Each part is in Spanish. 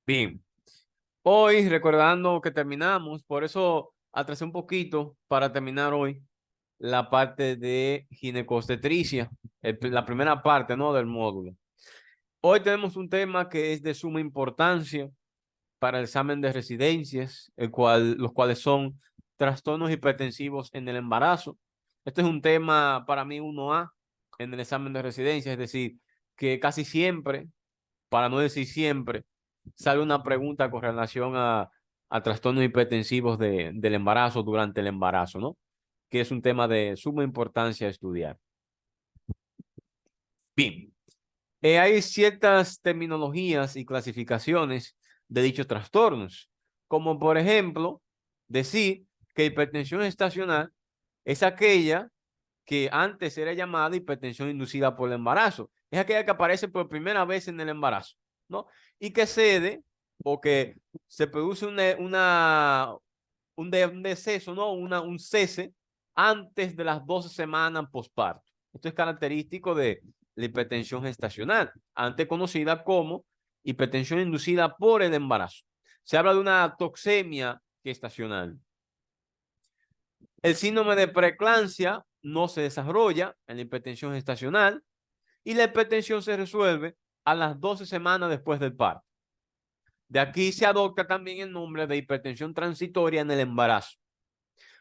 Bien, hoy recordando que terminamos, por eso atrasé un poquito para terminar hoy la parte de ginecobstetricia, la primera parte, ¿no? Del módulo. Hoy tenemos un tema que es de suma importancia para el examen de residencias, los cuales son trastornos hipertensivos en el embarazo. Este es un tema para mí 1A en el examen de residencia, es decir, que casi siempre, para no decir siempre, sale una pregunta con relación a trastornos hipertensivos del embarazo durante el embarazo, ¿no? Que es un tema de suma importancia a estudiar. Bien, hay ciertas terminologías y clasificaciones de dichos trastornos, como por ejemplo, decir que hipertensión estacional es aquella que antes era llamada hipertensión inducida por el embarazo. Es aquella que aparece por primera vez en el embarazo, ¿no? Y que cede o que se produce un deceso, ¿no? Un cese antes de las 12 semanas postparto. Esto es característico de la hipertensión gestacional, antes conocida como hipertensión inducida por el embarazo. Se habla de una toxemia gestacional. El síndrome de preeclampsia no se desarrolla en la hipertensión gestacional y la hipertensión se resuelve a las 12 semanas después del parto. De aquí se adopta también el nombre de hipertensión transitoria en el embarazo.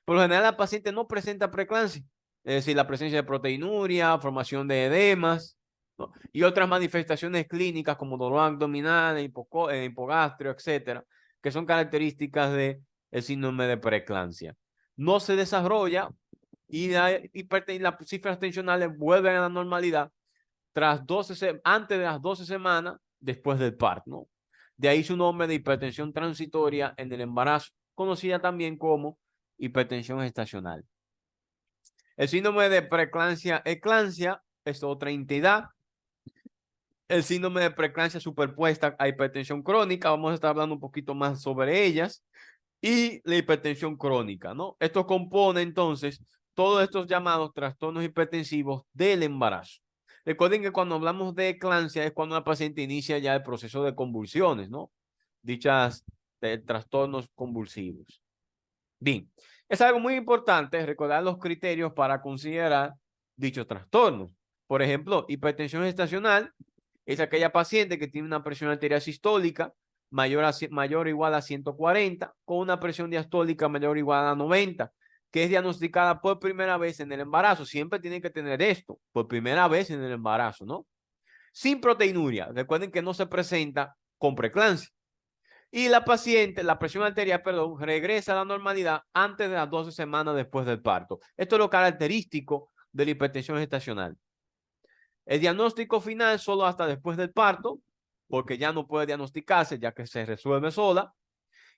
Por lo general, la paciente no presenta preeclampsia, es decir, la presencia de proteinuria, formación de edemas, ¿no? Y otras manifestaciones clínicas como dolor abdominal, hipogastrio, etcétera, que son características del síndrome de preeclampsia. No se desarrolla y las cifras tensionales vuelven a la normalidad antes de las 12 semanas después del parto, ¿no? De ahí su nombre de hipertensión transitoria en el embarazo, conocida también como hipertensión gestacional. El síndrome de preeclampsia-eclampsia es otra entidad. El síndrome de preeclampsia superpuesta a hipertensión crónica, vamos a estar hablando un poquito más sobre ellas, y la hipertensión crónica, ¿no? Esto compone entonces todos estos llamados trastornos hipertensivos del embarazo. Recuerden que cuando hablamos de eclampsia es cuando la paciente inicia ya el proceso de convulsiones, ¿no? Dichas trastornos convulsivos. Bien, es algo muy importante recordar los criterios para considerar dichos trastornos. Por ejemplo, hipertensión gestacional es aquella paciente que tiene una presión arterial sistólica mayor o igual a 140, con una presión diastólica mayor o igual a 90, que es diagnosticada por primera vez en el embarazo. Siempre tiene que tener esto, por primera vez en el embarazo, ¿no? Sin proteinuria. Recuerden que no se presenta con preeclampsia. Y la presión arterial, perdón, regresa a la normalidad antes de las 12 semanas después del parto. Esto es lo característico de la hipertensión gestacional. El diagnóstico final solo hasta después del parto, porque ya no puede diagnosticarse, ya que se resuelve sola,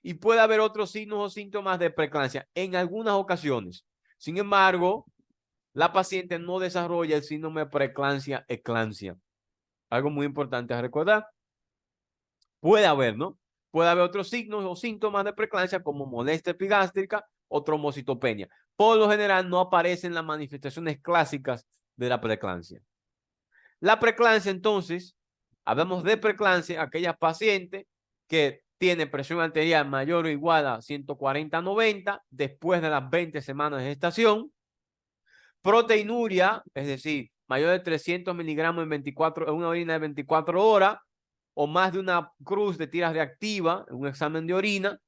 y puede haber otros signos o síntomas de preeclampsia en algunas ocasiones. Sin embargo, la paciente no desarrolla el síndrome de preeclampsia-eclampsia. Algo muy importante a recordar. Puede haber, ¿no? Puede haber otros signos o síntomas de preeclampsia como molestia epigástrica o trombocitopenia. Por lo general no aparecen las manifestaciones clásicas de la preeclampsia. La preeclampsia, entonces, hablamos de preeclampsia, aquella paciente que tiene presión arterial mayor o igual a 140/90 después de las 20 semanas de gestación, proteinuria, es decir, mayor de 300 miligramos en una orina de 24 horas, o más de una cruz de tiras reactiva en un examen de orina,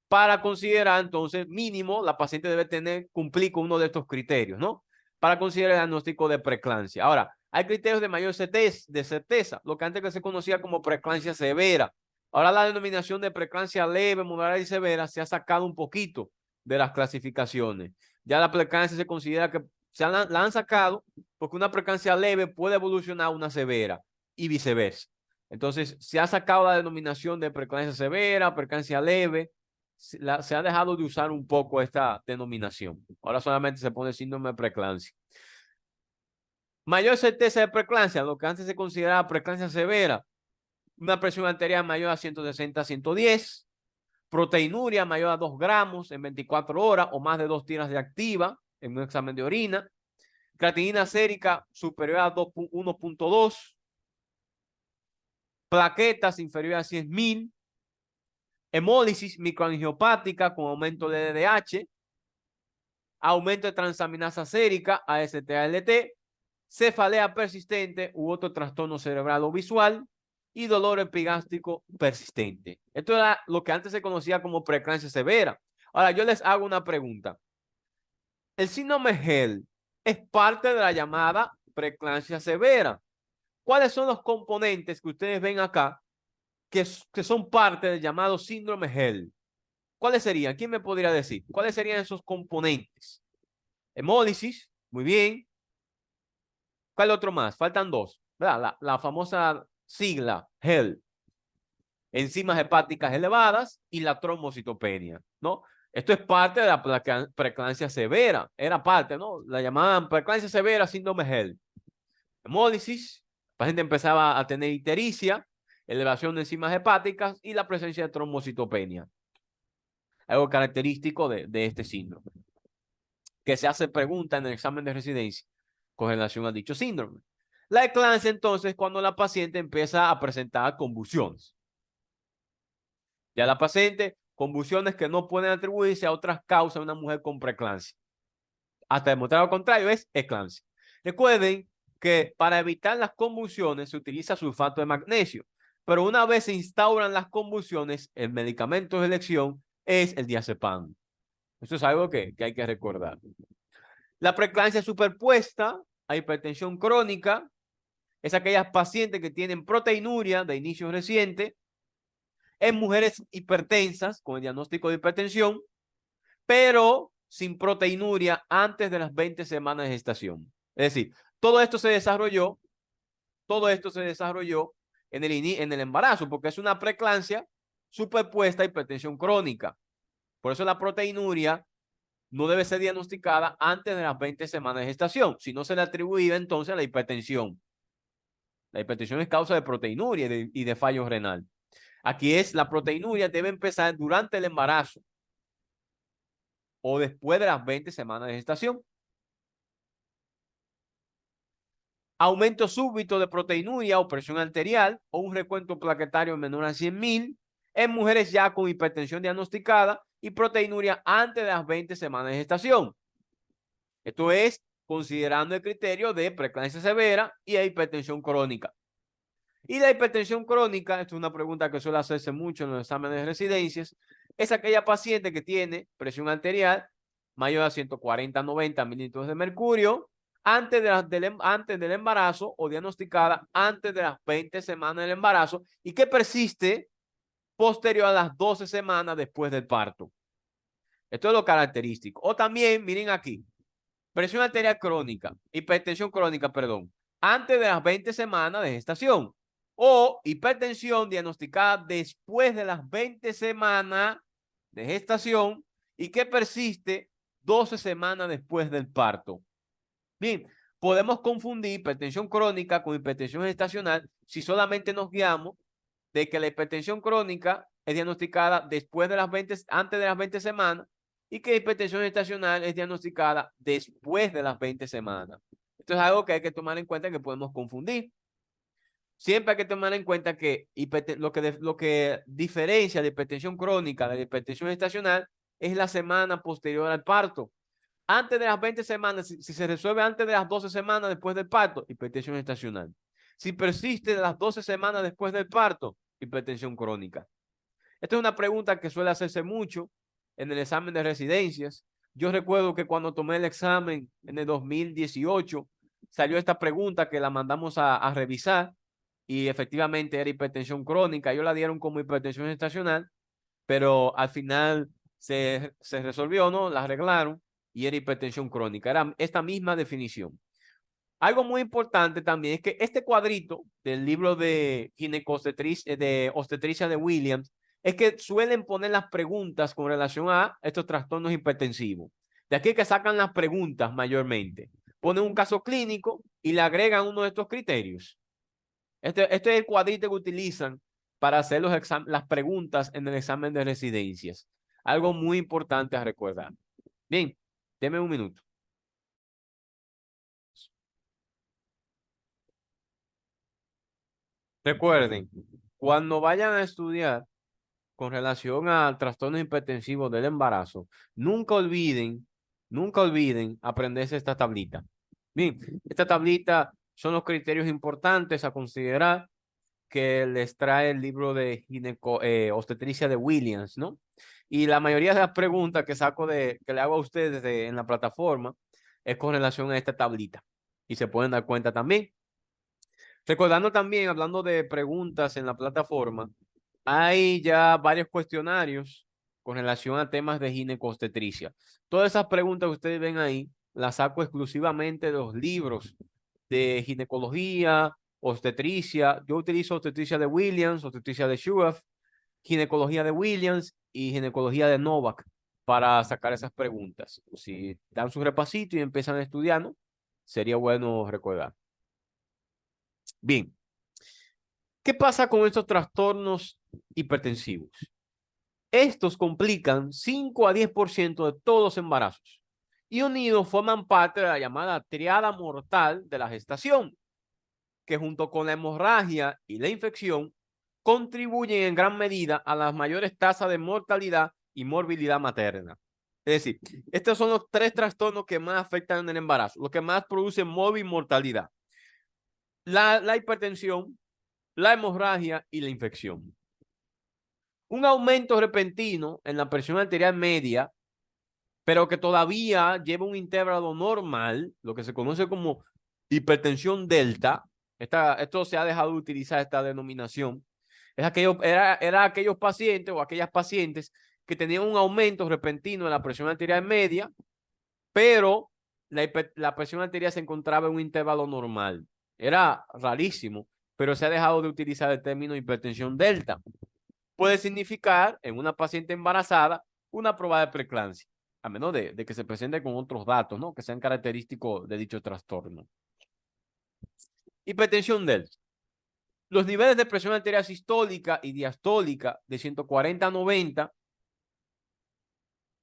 para considerar entonces mínimo la paciente debe cumplir con uno de estos criterios, ¿no? Para considerar el diagnóstico de preeclampsia. Ahora, hay criterios de mayor certeza, lo que antes se conocía como preeclampsia severa. Ahora la denominación de preeclampsia leve, moderada y severa se ha sacado un poquito de las clasificaciones. Ya la preeclampsia se considera que la han sacado porque una preeclampsia leve puede evolucionar a una severa y viceversa. Entonces, se ha sacado la denominación de preeclampsia severa, preeclampsia leve. Se ha dejado de usar un poco esta denominación. Ahora solamente se pone síndrome de preeclampsia. Mayor certeza de preeclampsia, lo que antes se consideraba preeclampsia severa, una presión arterial mayor a 160/110, proteinuria mayor a 2 gramos en 24 horas o más de 2 tiras de activa en un examen de orina, creatinina sérica superior a 1.2, plaquetas inferiores a 100.000, Hemólisis microangiopática con aumento de LDH, aumento de transaminasa sérica, AST-ALT, cefalea persistente u otro trastorno cerebral o visual y dolor epigástrico persistente. Esto era lo que antes se conocía como preeclampsia severa. Ahora, yo les hago una pregunta. El síndrome HELLP es parte de la llamada preeclampsia severa. ¿Cuáles son los componentes que ustedes ven acá que son parte del llamado síndrome HELLP? ¿Cuáles serían? ¿Quién me podría decir? ¿Cuáles serían esos componentes? Hemólisis, muy bien. ¿Cuál otro más? Faltan dos, ¿verdad? La famosa sigla HELP. Enzimas hepáticas elevadas y la trombocitopenia, ¿no? Esto es parte de la preeclampsia severa. Era parte, ¿no? La llamaban preeclampsia severa, síndrome HELP. Hemólisis, el paciente empezaba a tener ictericia, elevación de enzimas hepáticas y la presencia de trombocitopenia. Algo característico de este síndrome, que se hace pregunta en el examen de residencia con relación a dicho síndrome. La eclampsia, entonces, cuando la paciente empieza a presentar convulsiones. Ya la paciente, convulsiones que no pueden atribuirse a otras causas de una mujer con preeclampsia. Hasta demostrar lo contrario, es eclampsia. Recuerden que para evitar las convulsiones se utiliza sulfato de magnesio, pero una vez se instauran las convulsiones, el medicamento de elección es el diazepam. Eso es algo que hay que recordar. La preeclampsia superpuesta a hipertensión crónica es aquellas pacientes que tienen proteinuria de inicio reciente en mujeres hipertensas con el diagnóstico de hipertensión, pero sin proteinuria antes de las 20 semanas de gestación. Es decir, todo esto se desarrolló en el embarazo, porque es una preeclampsia superpuesta a hipertensión crónica. Por eso la proteinuria no debe ser diagnosticada antes de las 20 semanas de gestación, si no se le atribuía entonces a la hipertensión. La hipertensión es causa de proteinuria y de fallo renal. Aquí es la proteinuria debe empezar durante el embarazo o después de las 20 semanas de gestación. Aumento súbito de proteinuria o presión arterial o un recuento plaquetario menor a 100.000 en mujeres ya con hipertensión diagnosticada y proteinuria antes de las 20 semanas de gestación. Esto es considerando el criterio de preeclampsia severa y hipertensión crónica. Y la hipertensión crónica, esto es una pregunta que suele hacerse mucho en los exámenes de residencias, es aquella paciente que tiene presión arterial mayor a 140-90 mililitros de mercurio antes del embarazo o diagnosticada antes de las 20 semanas del embarazo y que persiste posterior a las 12 semanas después del parto. Esto es lo característico. O también, miren aquí, presión arterial crónica, hipertensión crónica, perdón, antes de las 20 semanas de gestación o hipertensión diagnosticada después de las 20 semanas de gestación y que persiste 12 semanas después del parto. Bien, podemos confundir hipertensión crónica con hipertensión gestacional si solamente nos guiamos de que la hipertensión crónica es diagnosticada después de las 20, antes de las 20 semanas y que la hipertensión gestacional es diagnosticada después de las 20 semanas. Esto es algo que hay que tomar en cuenta que podemos confundir. Siempre hay que tomar en cuenta que lo que diferencia la hipertensión crónica de la hipertensión gestacional es la semana posterior al parto. Antes de las 20 semanas, si se resuelve antes de las 12 semanas después del parto, hipertensión gestacional. Si persiste de las 12 semanas después del parto, hipertensión crónica. Esta es una pregunta que suele hacerse mucho en el examen de residencias. Yo recuerdo que cuando tomé el examen en el 2018, salió esta pregunta que la mandamos a revisar y efectivamente era hipertensión crónica. Ellos la dieron como hipertensión gestacional, pero al final se resolvió, ¿no? La arreglaron y era hipertensión crónica. Era esta misma definición. Algo muy importante también es que este cuadrito del libro de obstetricia de Williams es que suelen poner las preguntas con relación a estos trastornos hipertensivos. De aquí que sacan las preguntas mayormente. Ponen un caso clínico y le agregan uno de estos criterios. Este es el cuadrito que utilizan para hacer las preguntas en el examen de residencias. Algo muy importante a recordar. Bien, deme un minuto. Recuerden, cuando vayan a estudiar con relación al trastorno hipertensivo del embarazo, nunca olviden aprenderse esta tablita. Bien, esta tablita son los criterios importantes a considerar que les trae el libro de obstetricia de Williams, ¿no? Y la mayoría de las preguntas que que le hago a ustedes en la plataforma es con relación a esta tablita. Y se pueden dar cuenta también. Recordando también, hablando de preguntas en la plataforma, hay ya varios cuestionarios con relación a temas de ginecobstetricia. Todas esas preguntas que ustedes ven ahí, las saco exclusivamente de los libros de ginecología, obstetricia. Yo utilizo obstetricia de Williams, obstetricia de Schuaf, ginecología de Williams y ginecología de Novak para sacar esas preguntas. Si dan su repasito y empiezan a estudiar, ¿no? Sería bueno recordar. Bien, ¿qué pasa con estos trastornos hipertensivos? Estos complican 5 a 10% de todos los embarazos y unidos forman parte de la llamada triada mortal de la gestación, que junto con la hemorragia y la infección contribuyen en gran medida a las mayores tasas de mortalidad y morbilidad materna. Es decir, estos son los 3 trastornos que más afectan en el embarazo, los que más producen mortalidad. La hipertensión, la hemorragia y la infección. Un aumento repentino en la presión arterial media, pero que todavía lleva un intervalo normal, lo que se conoce como hipertensión delta. Esto se ha dejado de utilizar esta denominación. Era aquellos pacientes o aquellas pacientes que tenían un aumento repentino en la presión arterial media, pero la presión arterial se encontraba en un intervalo normal. Era rarísimo, pero se ha dejado de utilizar el término hipertensión delta. Puede significar en una paciente embarazada una probable preeclampsia, a menos de que se presente con otros datos, ¿no? Que sean característicos de dicho trastorno. Hipertensión delta. Los niveles de presión arterial sistólica y diastólica de 140 a 90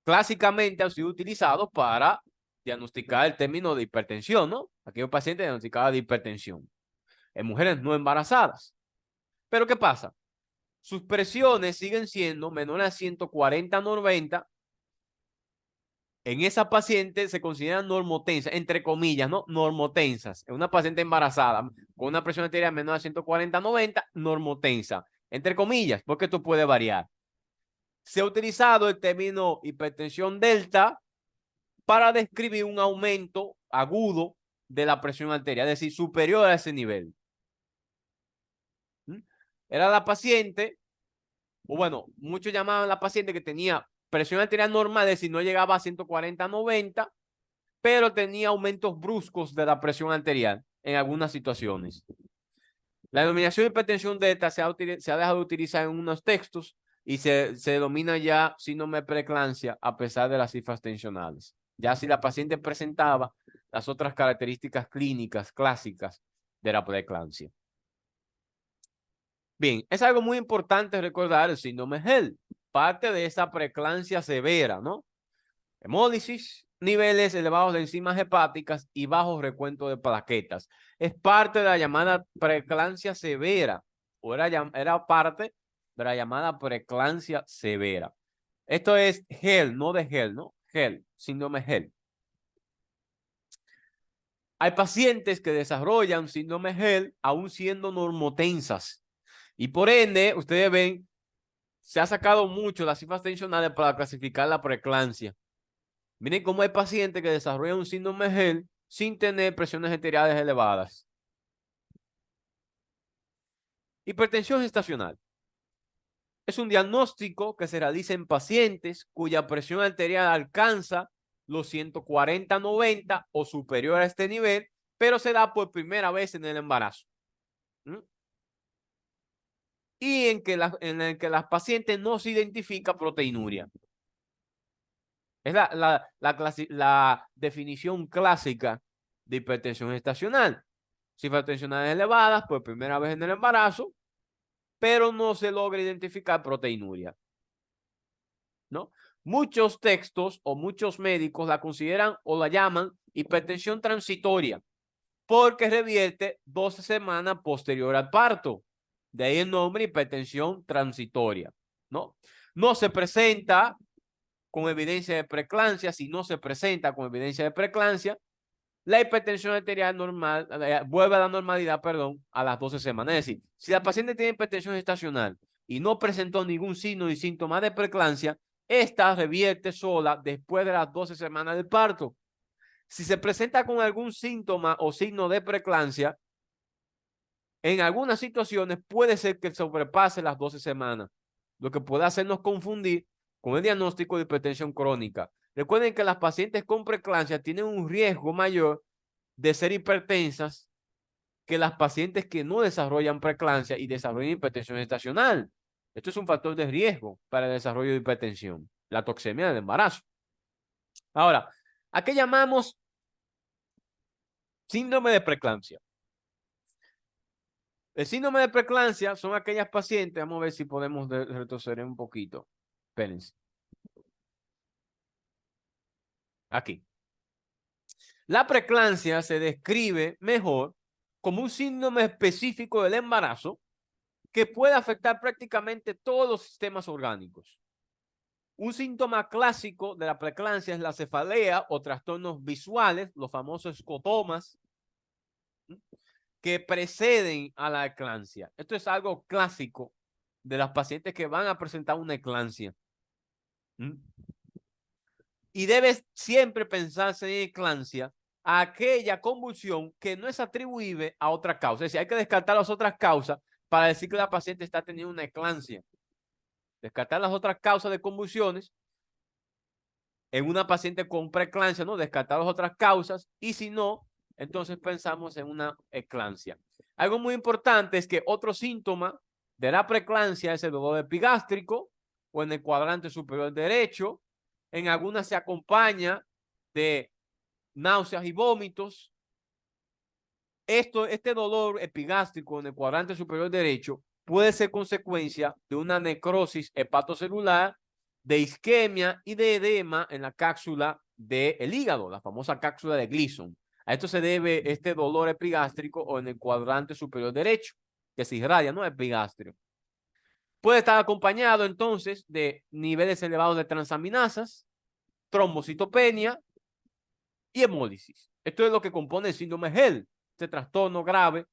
clásicamente han sido utilizados para diagnosticar el término de hipertensión, ¿no? Aquellos pacientes diagnosticados de hipertensión en mujeres no embarazadas. Pero ¿qué pasa? Sus presiones siguen siendo menores a 140 a 90. En esa paciente se consideran normotensas, entre comillas, ¿no? Normotensas. En una paciente embarazada con una presión arterial menor a 140 a 90, normotensa. Entre comillas, porque esto puede variar. Se ha utilizado el término hipertensión delta para describir un aumento agudo de la presión arterial, es decir, superior a ese nivel. Era la paciente, o bueno, muchos llamaban a la paciente que tenía presión arterial normal, es decir, no llegaba a 140 a 90, pero tenía aumentos bruscos de la presión arterial en algunas situaciones. La denominación hipertensión delta se ha dejado de utilizar en unos textos y se denomina ya síndrome de preeclampsia a pesar de las cifras tensionales. Ya si la paciente presentaba las otras características clínicas clásicas de la preeclampsia. Bien, es algo muy importante recordar el síndrome HELLP, parte de esa preeclampsia severa, ¿no? Hemólisis, niveles elevados de enzimas hepáticas y bajo recuento de plaquetas. Es parte de la llamada preeclampsia severa, o era parte de la llamada preeclampsia severa. Esto es HELLP, no de HELLP, ¿no? HELLP, síndrome HELLP. Hay pacientes que desarrollan síndrome HELLP aún siendo normotensas. Y por ende, ustedes ven, se ha sacado mucho las cifras tensionales para clasificar la preeclampsia. Miren cómo hay pacientes que desarrollan un síndrome HELLP sin tener presiones arteriales elevadas. Hipertensión gestacional. Es un diagnóstico que se realiza en pacientes cuya presión arterial alcanza los 140-90 o superior a este nivel, pero se da por primera vez en el embarazo. Y en el que las pacientes no se identifica proteinuria. Es la definición clásica de hipertensión gestacional. Cifras tensionales elevadas por primera vez en el embarazo, pero no se logra identificar proteinuria, ¿no? Muchos textos o muchos médicos la consideran o la llaman hipertensión transitoria porque revierte 12 semanas posterior al parto. De ahí el nombre hipertensión transitoria. ¿no? No se presenta con evidencia de preeclampsia. Si no se presenta con evidencia de preeclampsia, la hipertensión arterial normal vuelve a la normalidad, perdón, a las 12 semanas. Es decir, si la paciente tiene hipertensión gestacional y no presentó ningún signo ni síntoma de preeclampsia, esta revierte sola después de las 12 semanas del parto. Si se presenta con algún síntoma o signo de preeclampsia, en algunas situaciones puede ser que sobrepase las 12 semanas, lo que puede hacernos confundir con el diagnóstico de hipertensión crónica. Recuerden que las pacientes con preeclampsia tienen un riesgo mayor de ser hipertensas que las pacientes que no desarrollan preeclampsia y desarrollan hipertensión gestacional. Esto es un factor de riesgo para el desarrollo de hipertensión, la toxemia del embarazo. Ahora, ¿a qué llamamos síndrome de preeclampsia? El síndrome de preeclampsia son aquellas pacientes, vamos a ver si podemos retroceder un poquito. Espérense. Aquí. La preeclampsia se describe mejor como un síndrome específico del embarazo que puede afectar prácticamente todos los sistemas orgánicos. Un síntoma clásico de la preeclampsia es la cefalea o trastornos visuales, los famosos escotomas, que preceden a la eclampsia. Esto es algo clásico de las pacientes que van a presentar una eclampsia. Y debes siempre pensarse en eclampsia aquella convulsión que no es atribuible a otra causa. Es decir, hay que descartar las otras causas para decir que la paciente está teniendo una eclampsia. Descartar las otras causas de convulsiones en una paciente con preeclampsia, ¿no? Descartar las otras causas, y si no, entonces pensamos en una eclampsia. Algo muy importante es que otro síntoma de la preeclampsia es el dolor epigástrico o en el cuadrante superior derecho. En algunas se acompaña de náuseas y vómitos. Este dolor epigástrico en el cuadrante superior derecho puede ser consecuencia de una necrosis hepatocelular, de isquemia y de edema en la cápsula del hígado, la famosa cápsula de Gleason. A esto se debe este dolor epigástrico o en el cuadrante superior derecho, que se irradia, ¿no? Epigastrio. Puede estar acompañado entonces de niveles elevados de transaminasas, trombocitopenia y hemólisis. Esto es lo que compone el síndrome HELLP, este trastorno grave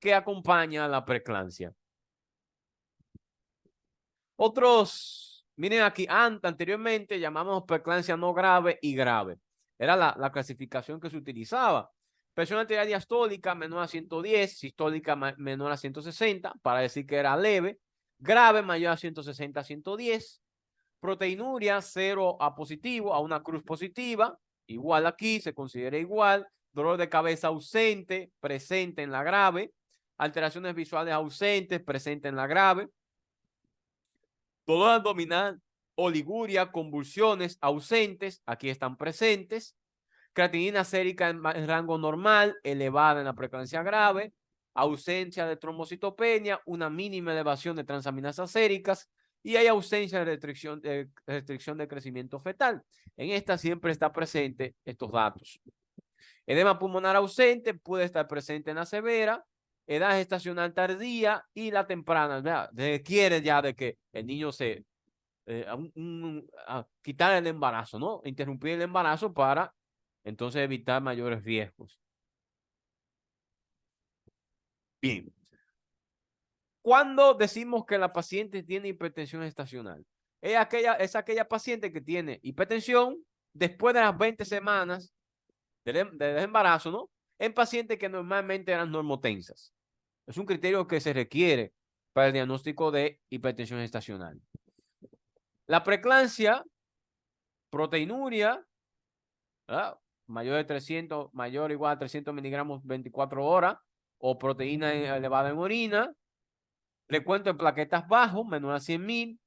que acompaña a la preeclampsia. Otros, miren aquí, anteriormente llamamos preeclampsia no grave y grave. Era la clasificación que se utilizaba. Presión arterial diastólica menor a 110, sistólica menor a 160, para decir que era leve. Grave mayor a 160 a 110. Proteinuria 0 a positivo, a una cruz positiva. Igual aquí, se considera igual. Dolor de cabeza ausente, presente en la grave. Alteraciones visuales ausentes, presente en la grave. Dolor abdominal, oliguria, convulsiones ausentes, aquí están presentes. Creatinina sérica en rango normal, elevada en la preeclampsia grave. Ausencia de trombocitopenia, una mínima elevación de transaminasas séricas y hay ausencia de restricción de crecimiento fetal. En esta siempre está presente estos datos. Edema pulmonar ausente puede estar presente en la severa, edad gestacional tardía y la temprana. Requiere ya de que el niño se quitar el embarazo, ¿no? Interrumpir el embarazo para entonces evitar mayores riesgos. Bien. ¿Cuándo decimos que la paciente tiene hipertensión gestacional? Es aquella paciente que tiene hipertensión después de las 20 semanas del embarazo, ¿no? En pacientes que normalmente eran normotensas. Es un criterio que se requiere para el diagnóstico de hipertensión gestacional. La preeclampsia, proteinuria, ¿verdad? Mayor de 300, mayor o igual a 300 miligramos 24 horas, o proteína elevada en orina, recuento de plaquetas bajo, menor a 100.000,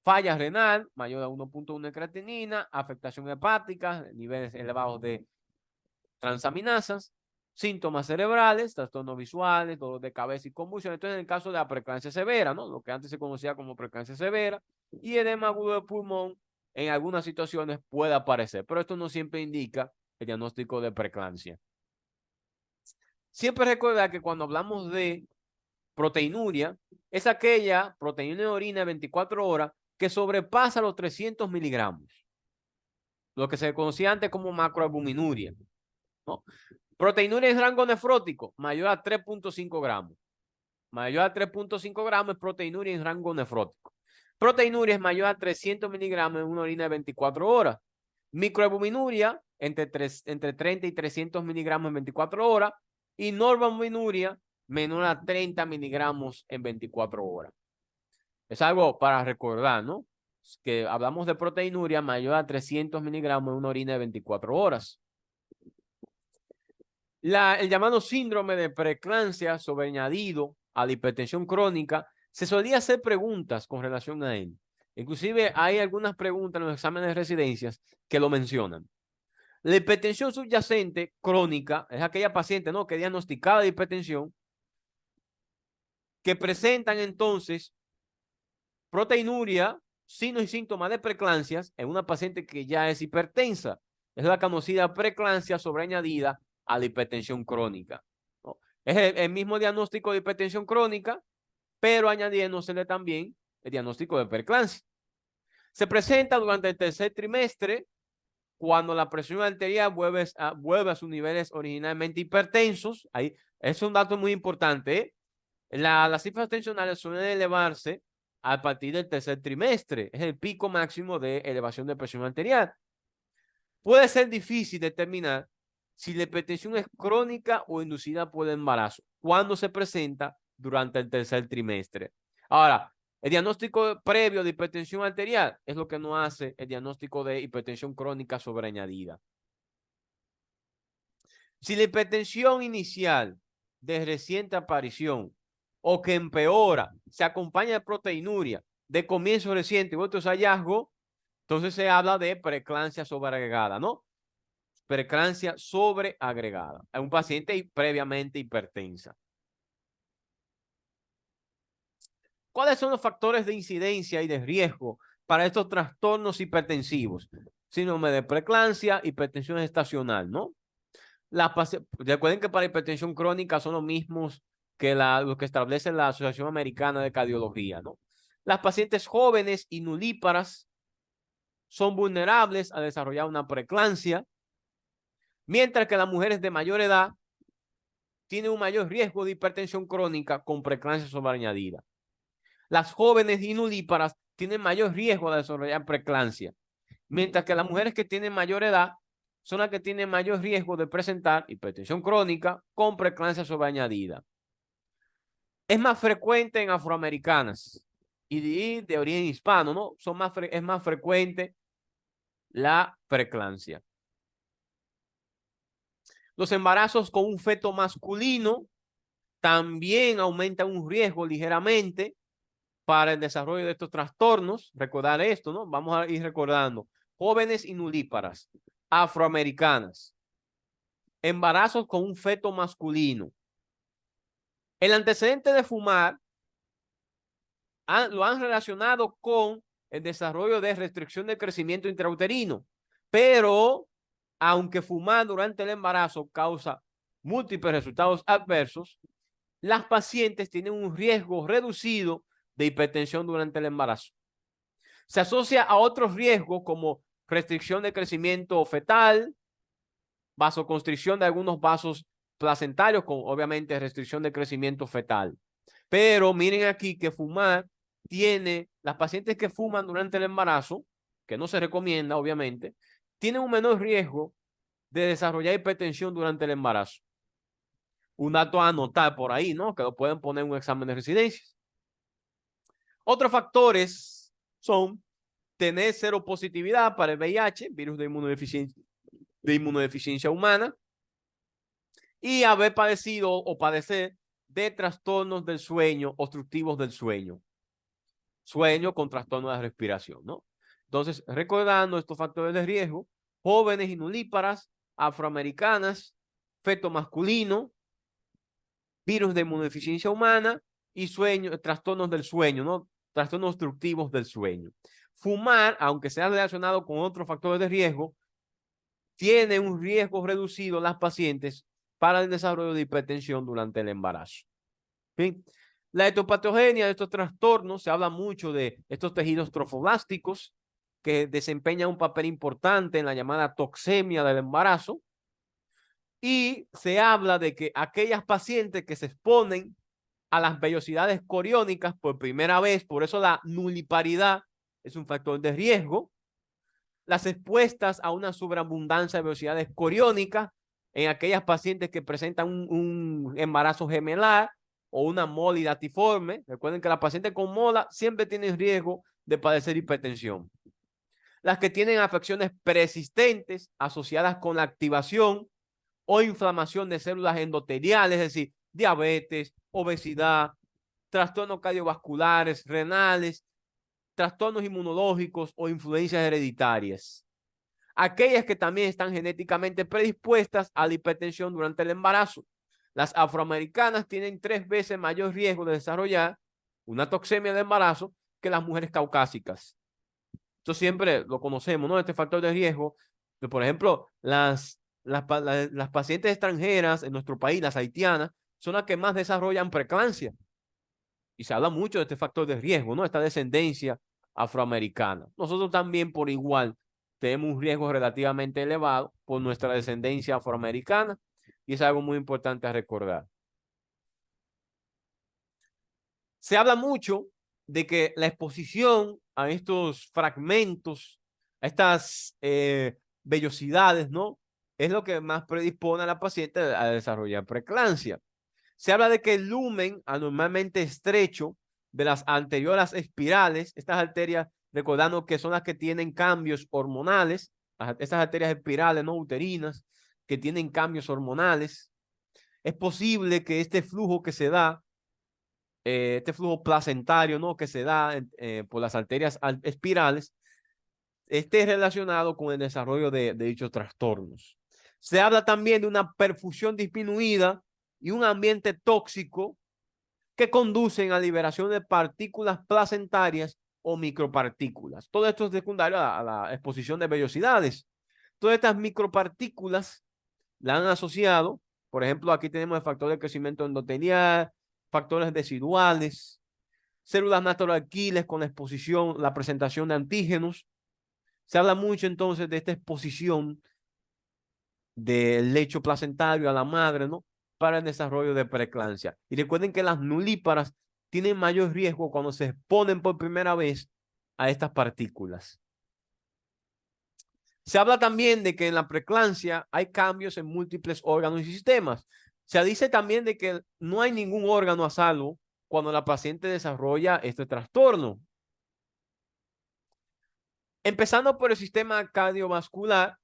falla renal, mayor a 1.1 de creatinina, afectación hepática, niveles elevados de transaminasas, síntomas cerebrales, trastornos visuales, dolor de cabeza y convulsiones. Entonces, en el caso de la preeclampsia severa, ¿no? Lo que antes se conocía como preeclampsia severa, y edema agudo de pulmón, en algunas situaciones puede aparecer, pero esto no siempre indica el diagnóstico de preeclampsia. Siempre recuerda que cuando hablamos de Proteinuria es aquella proteína de orina de 24 horas que sobrepasa los 300 miligramos, lo que se conocía antes como macroalbuminuria, ¿no? Proteinuria en rango nefrótico, mayor a 3.5 gramos. Mayor a 3.5 gramos es proteinuria en rango nefrótico. Proteinuria es mayor a 300 miligramos en una orina de 24 horas. Microalbuminuria entre 30 y 300 miligramos en 24 horas. Y normalbuminuria menor a 30 miligramos en 24 horas. Es algo para recordar, ¿no? Que hablamos de proteinuria mayor a 300 miligramos en una orina de 24 horas. El llamado síndrome de preeclampsia sobreañadido a la hipertensión crónica, se solía hacer preguntas con relación a él. Inclusive hay algunas preguntas en los exámenes de residencias que lo mencionan. La hipertensión subyacente crónica es aquella paciente, ¿no?, que diagnosticada de hipertensión, que presentan entonces proteinuria, signos y síntomas de preeclampsias en una paciente que ya es hipertensa. Es la conocida preeclampsia sobreañadida a la hipertensión crónica, ¿no? Es el mismo diagnóstico de hipertensión crónica, pero añadiéndosele también el diagnóstico de preeclampsia. Se presenta durante el tercer trimestre, cuando la presión arterial vuelve a sus niveles originalmente hipertensos. Ahí es un dato muy importante, ¿eh? Las cifras tensionales suelen elevarse a partir del tercer trimestre. Es el pico máximo de elevación de presión arterial. Puede ser difícil determinar si la hipertensión es crónica o inducida por el embarazo cuando se presenta durante el tercer trimestre. Ahora, el diagnóstico previo de hipertensión arterial es lo que no hace el diagnóstico de hipertensión crónica sobreañadida. Si la hipertensión inicial de reciente aparición o que empeora se acompaña de proteinuria de comienzo reciente u otros hallazgos, entonces se habla de preeclampsia sobreagregada, ¿no? Preeclampsia sobreagregada. Es un paciente previamente hipertensa. ¿Cuáles son los factores de incidencia y de riesgo para estos trastornos hipertensivos? Síndrome de preeclampsia, hipertensión gestacional, ¿no? Recuerden que para hipertensión crónica son los mismos que los que establece la Asociación Americana de Cardiología, ¿no? Las pacientes jóvenes y nulíparas son vulnerables a desarrollar una preeclampsia, mientras que las mujeres de mayor edad tienen un mayor riesgo de hipertensión crónica con preeclampsia sobreañadida. Las jóvenes y nulíparas tienen mayor riesgo de desarrollar preeclampsia, mientras que las mujeres que tienen mayor edad son las que tienen mayor riesgo de presentar hipertensión crónica con preeclampsia sobreañadida. Es más frecuente en afroamericanas y de origen hispano, ¿no? Es más frecuente la preeclampsia. Los embarazos con un feto masculino también aumentan un riesgo ligeramente para el desarrollo de estos trastornos. Recordar esto, ¿no? Vamos a ir recordando. Jóvenes y nulíparas, afroamericanas, embarazos con un feto masculino. El antecedente de fumar lo han relacionado con el desarrollo de restricción de crecimiento intrauterino, pero aunque fumar durante el embarazo causa múltiples resultados adversos, las pacientes tienen un riesgo reducido de hipertensión durante el embarazo. Se asocia a otros riesgos como restricción de crecimiento fetal, vasoconstricción de algunos vasos placentarios, con obviamente restricción de crecimiento fetal. Pero miren aquí que fumar las pacientes que fuman durante el embarazo, que no se recomienda obviamente, tienen un menor riesgo de desarrollar hipertensión durante el embarazo. Un dato a anotar por ahí, ¿no? Que lo pueden poner en un examen de residencias. Otros factores son tener seropositividad para el VIH, virus de inmunodeficiencia humana, y haber padecido o padecer de trastornos del sueño, obstructivos del sueño. Sueño con trastorno de respiración, ¿no? Entonces, recordando estos factores de riesgo, jóvenes y nulíparas, afroamericanas, feto masculino, virus de inmunodeficiencia humana y trastornos del sueño, ¿no? Trastornos obstructivos del sueño. Fumar, aunque sea relacionado con otros factores de riesgo, tiene un riesgo reducido en las pacientes para el desarrollo de hipertensión durante el embarazo. ¿Sí? La etiopatogenia de estos trastornos, se habla mucho de estos tejidos trofoblásticos que desempeñan un papel importante en la llamada toxemia del embarazo. Y se habla de que aquellas pacientes que se exponen a las vellosidades coriónicas por primera vez, por eso la nuliparidad es un factor de riesgo, las expuestas a una sobreabundancia de vellosidades coriónicas en aquellas pacientes que presentan un embarazo gemelar o una mola datiforme. Recuerden que las pacientes con mola siempre tienen riesgo de padecer hipertensión. Las que tienen afecciones persistentes asociadas con la activación o inflamación de células endoteliales, es decir, diabetes, obesidad, trastornos cardiovasculares, renales, trastornos inmunológicos o influencias hereditarias. Aquellas que también están genéticamente predispuestas a la hipertensión durante el embarazo. Las afroamericanas tienen 3 veces mayor riesgo de desarrollar una toxemia de embarazo que las mujeres caucásicas. Esto siempre lo conocemos, ¿no? Este factor de riesgo. Por ejemplo, las pacientes extranjeras en nuestro país, las haitianas, son las que más desarrollan preeclampsia. Y se habla mucho de este factor de riesgo, ¿no? Esta descendencia afroamericana. Nosotros también por igual tenemos un riesgo relativamente elevado por nuestra descendencia afroamericana y es algo muy importante a recordar. Se habla mucho de que la exposición a estos fragmentos, a estas vellosidades, ¿no? Es lo que más predispone a la paciente a desarrollar preeclampsia. Se habla de que el lumen anormalmente estrecho de las anteriores espirales, estas arterias, recordando que son las que tienen cambios hormonales, estas arterias espirales no uterinas, que tienen cambios hormonales, es posible que este flujo que se da, este flujo placentario, ¿no? Que se da por las arterias espirales, esté relacionado con el desarrollo de dichos trastornos. Se habla también de una perfusión disminuida y un ambiente tóxico que conducen a liberación de partículas placentarias o micropartículas. Todo esto es secundario a la exposición de vellosidades. Todas estas micropartículas la han asociado, por ejemplo, aquí tenemos el factor de crecimiento endotelial, factores residuales, células natural killers con la exposición, la presentación de antígenos. Se habla mucho entonces de esta exposición del lecho placentario a la madre, ¿no? Para el desarrollo de preeclampsia. Y recuerden que las nulíparas tienen mayor riesgo cuando se exponen por primera vez a estas partículas. Se habla también de que en la preeclampsia hay cambios en múltiples órganos y sistemas. Se dice también de que no hay ningún órgano a salvo cuando la paciente desarrolla este trastorno. Empezando por el sistema cardiovascular,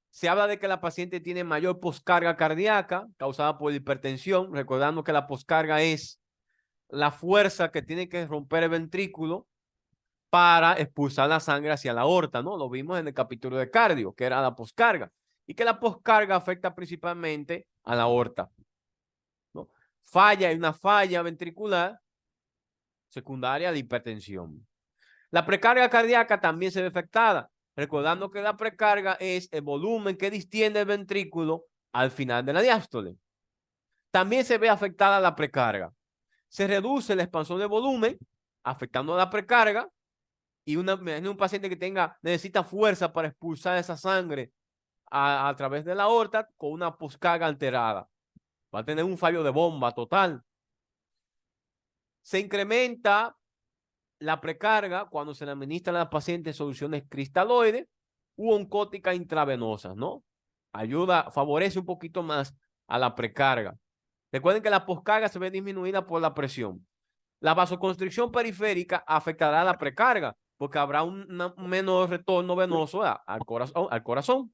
se habla de que la paciente tiene mayor poscarga cardíaca causada por hipertensión, recordando que la poscarga es la fuerza que tiene que romper el ventrículo para expulsar la sangre hacia la aorta, ¿no? Lo vimos en el capítulo de cardio, que era la poscarga, y que la poscarga afecta principalmente a la aorta, ¿no? Hay una falla ventricular secundaria de hipertensión. La precarga cardíaca también se ve afectada, recordando que la precarga es el volumen que distiende el ventrículo al final de la diástole. También se ve afectada la precarga. Se reduce la expansión de volumen, afectando a la precarga, y un paciente que necesita fuerza para expulsar esa sangre a través de la aorta con una poscarga alterada. Va a tener un fallo de bomba total. Se incrementa la precarga cuando se le administra a la paciente soluciones cristaloides u oncóticas intravenosas, ¿no? Ayuda, favorece un poquito más a la precarga. Recuerden que la poscarga se ve disminuida por la presión. La vasoconstricción periférica afectará a la precarga porque habrá un menor retorno venoso al corazón.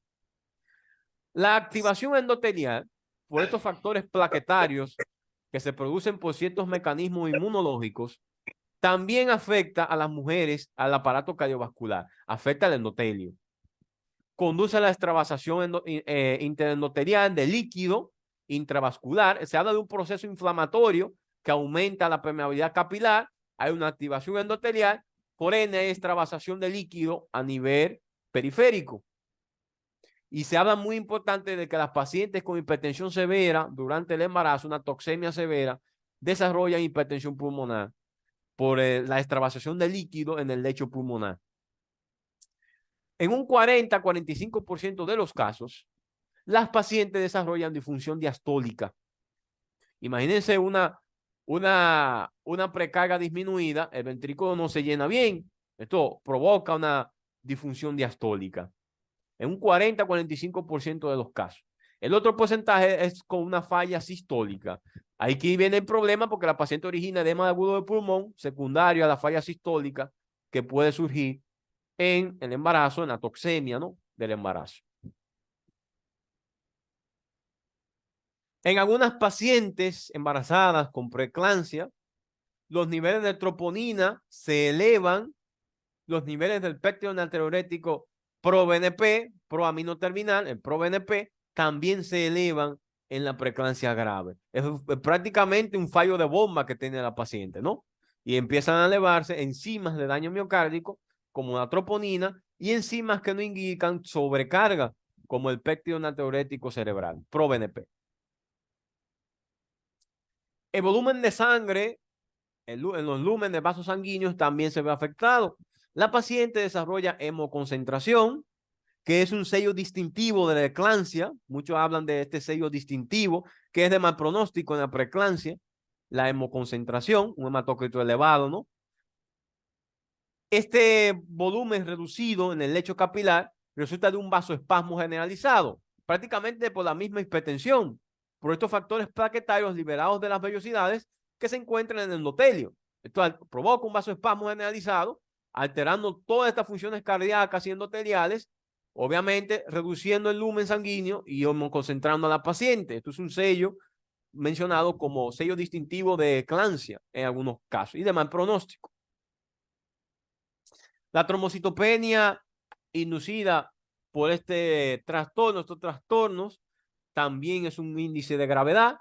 La activación endotelial por estos factores plaquetarios que se producen por ciertos mecanismos inmunológicos también afecta a las mujeres al aparato cardiovascular, afecta al endotelio. Conduce a la extravasación interendotelial de líquido intravascular. Se habla de un proceso inflamatorio que aumenta la permeabilidad capilar. Hay una activación endotelial, por ende hay extravasación de líquido a nivel periférico. Y se habla muy importante de que las pacientes con hipertensión severa durante el embarazo, una toxemia severa, desarrollan hipertensión pulmonar por la extravasación de líquido en el lecho pulmonar. En un 40-45% de los casos, las pacientes desarrollan disfunción diastólica. Imagínense una precarga disminuida, el ventrículo no se llena bien. Esto provoca una disfunción diastólica en un 40-45% de los casos. El otro porcentaje es con una falla sistólica. Aquí viene el problema porque la paciente origina edema agudo de pulmón secundario a la falla sistólica que puede surgir en el embarazo, en la toxemia, ¿no?, del embarazo. En algunas pacientes embarazadas con preeclampsia, los niveles de troponina se elevan, los niveles del péptido natriurético pro-BNP, pro-aminoterminal, el pro-BNP, también se elevan en la preeclampsia grave. Es prácticamente un fallo de bomba que tiene la paciente, ¿no? Y empiezan a elevarse enzimas de daño miocárdico, como la troponina, y enzimas que no indican sobrecarga, como el péptido natriurético cerebral, pro-BNP. El volumen de sangre en los lúmenes de vasos sanguíneos también se ve afectado. La paciente desarrolla hemoconcentración, que es un sello distintivo de la eclampsia. Muchos hablan de este sello distintivo, que es de mal pronóstico en la preeclampsia. La hemoconcentración, un hematocrito elevado, ¿no? Este volumen reducido en el lecho capilar resulta de un vasoespasmo generalizado, prácticamente por la misma hipertensión, por estos factores plaquetarios liberados de las vellosidades que se encuentran en el endotelio. Esto provoca un vasoespasmo generalizado, alterando todas estas funciones cardíacas y endoteliales, obviamente reduciendo el lumen sanguíneo y concentrando a la paciente. Esto es un sello mencionado como sello distintivo de eclampsia en algunos casos y de mal pronóstico. La trombocitopenia inducida por este trastorno, estos trastornos, también es un índice de gravedad.